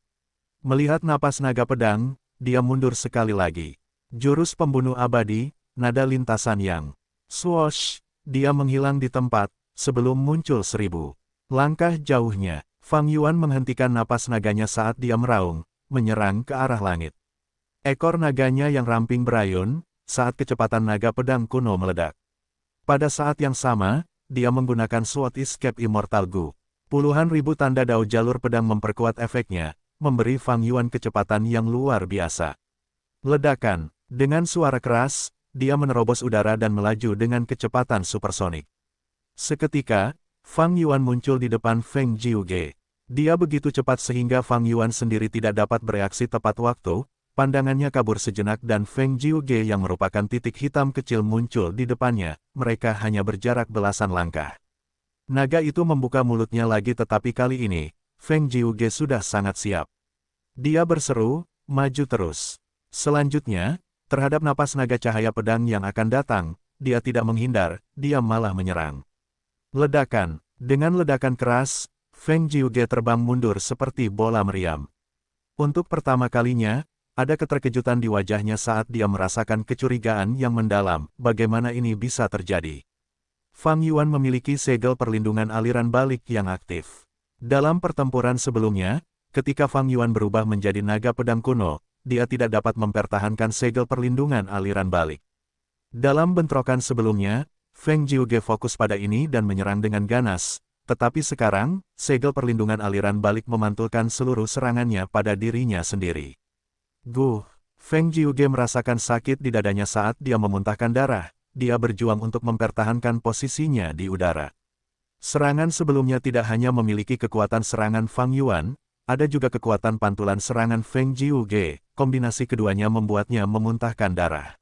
Melihat napas naga pedang, dia mundur sekali lagi. Jurus pembunuh abadi, nada lintasan yang swoosh, dia menghilang di tempat, sebelum muncul 1000 langkah jauhnya. Fang Yuan menghentikan napas naganya saat dia meraung, menyerang ke arah langit. Ekor naganya yang ramping berayun, saat kecepatan naga pedang kuno meledak. Pada saat yang sama, dia menggunakan Sword Escape Immortal Gu. Puluhan ribu tanda dao jalur pedang memperkuat efeknya, memberi Fang Yuan kecepatan yang luar biasa. Ledakan. Dengan suara keras, dia menerobos udara dan melaju dengan kecepatan supersonik. Seketika, Fang Yuan muncul di depan Feng Jiuge. Dia begitu cepat sehingga Fang Yuan sendiri tidak dapat bereaksi tepat waktu, pandangannya kabur sejenak dan Feng Jiuge yang merupakan titik hitam kecil muncul di depannya, mereka hanya berjarak belasan langkah. Naga itu membuka mulutnya lagi tetapi kali ini, Feng Jiuge sudah sangat siap. Dia berseru, maju terus. Selanjutnya, terhadap napas naga cahaya pedang yang akan datang, dia tidak menghindar, dia malah menyerang. Ledakan. Dengan ledakan keras, Feng Jiuge terbang mundur seperti bola meriam. Untuk pertama kalinya, ada keterkejutan di wajahnya saat dia merasakan kecurigaan yang mendalam, bagaimana ini bisa terjadi. Fang Yuan memiliki segel perlindungan aliran balik yang aktif. Dalam pertempuran sebelumnya, ketika Fang Yuan berubah menjadi naga pedang kuno, dia tidak dapat mempertahankan segel perlindungan aliran balik. Dalam bentrokan sebelumnya, Feng Jiuge fokus pada ini dan menyerang dengan ganas, tetapi sekarang, segel perlindungan aliran balik memantulkan seluruh serangannya pada dirinya sendiri. Feng Jiuge merasakan sakit di dadanya saat dia memuntahkan darah, dia berjuang untuk mempertahankan posisinya di udara. Serangan sebelumnya tidak hanya memiliki kekuatan serangan Fang Yuan, ada juga kekuatan pantulan serangan Feng Jiuge, kombinasi keduanya membuatnya memuntahkan darah.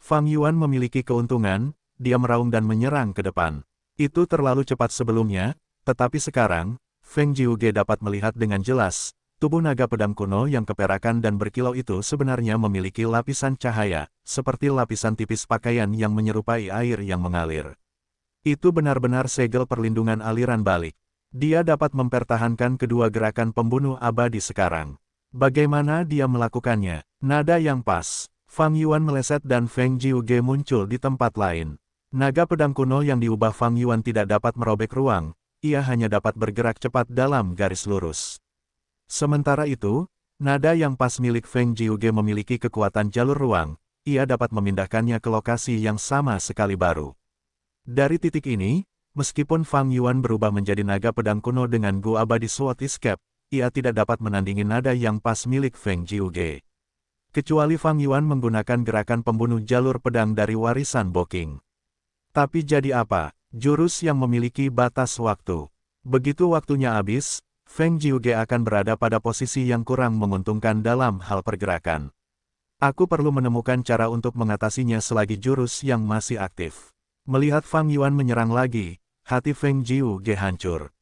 Fang Yuan memiliki keuntungan, dia meraung dan menyerang ke depan. Itu terlalu cepat sebelumnya, tetapi sekarang, Feng Jiuge dapat melihat dengan jelas, tubuh naga pedang kuno yang keperakan dan berkilau itu sebenarnya memiliki lapisan cahaya, seperti lapisan tipis pakaian yang menyerupai air yang mengalir. Itu benar-benar segel perlindungan aliran balik. Dia dapat mempertahankan kedua gerakan pembunuh abadi sekarang. Bagaimana dia melakukannya? Nada yang pas. Fang Yuan meleset dan Feng Jiuge muncul di tempat lain. Naga pedang kuno yang diubah Fang Yuan tidak dapat merobek ruang, ia hanya dapat bergerak cepat dalam garis lurus. Sementara itu, nada yang pas milik Feng Jiuge memiliki kekuatan jalur ruang, ia dapat memindahkannya ke lokasi yang sama sekali baru. Dari titik ini, meskipun Fang Yuan berubah menjadi naga pedang kuno dengan Gu Abadi Sword Escape, ia tidak dapat menandingi nada yang pas milik Feng Jiuge. Kecuali Fang Yuan menggunakan gerakan pembunuh jalur pedang dari warisan Boking. Tapi jadi apa? Jurus yang memiliki batas waktu. Begitu waktunya habis, Feng Jiuge akan berada pada posisi yang kurang menguntungkan dalam hal pergerakan. Aku perlu menemukan cara untuk mengatasinya selagi jurus yang masih aktif. Melihat Fang Yuan menyerang lagi, hati Feng Jiuge hancur.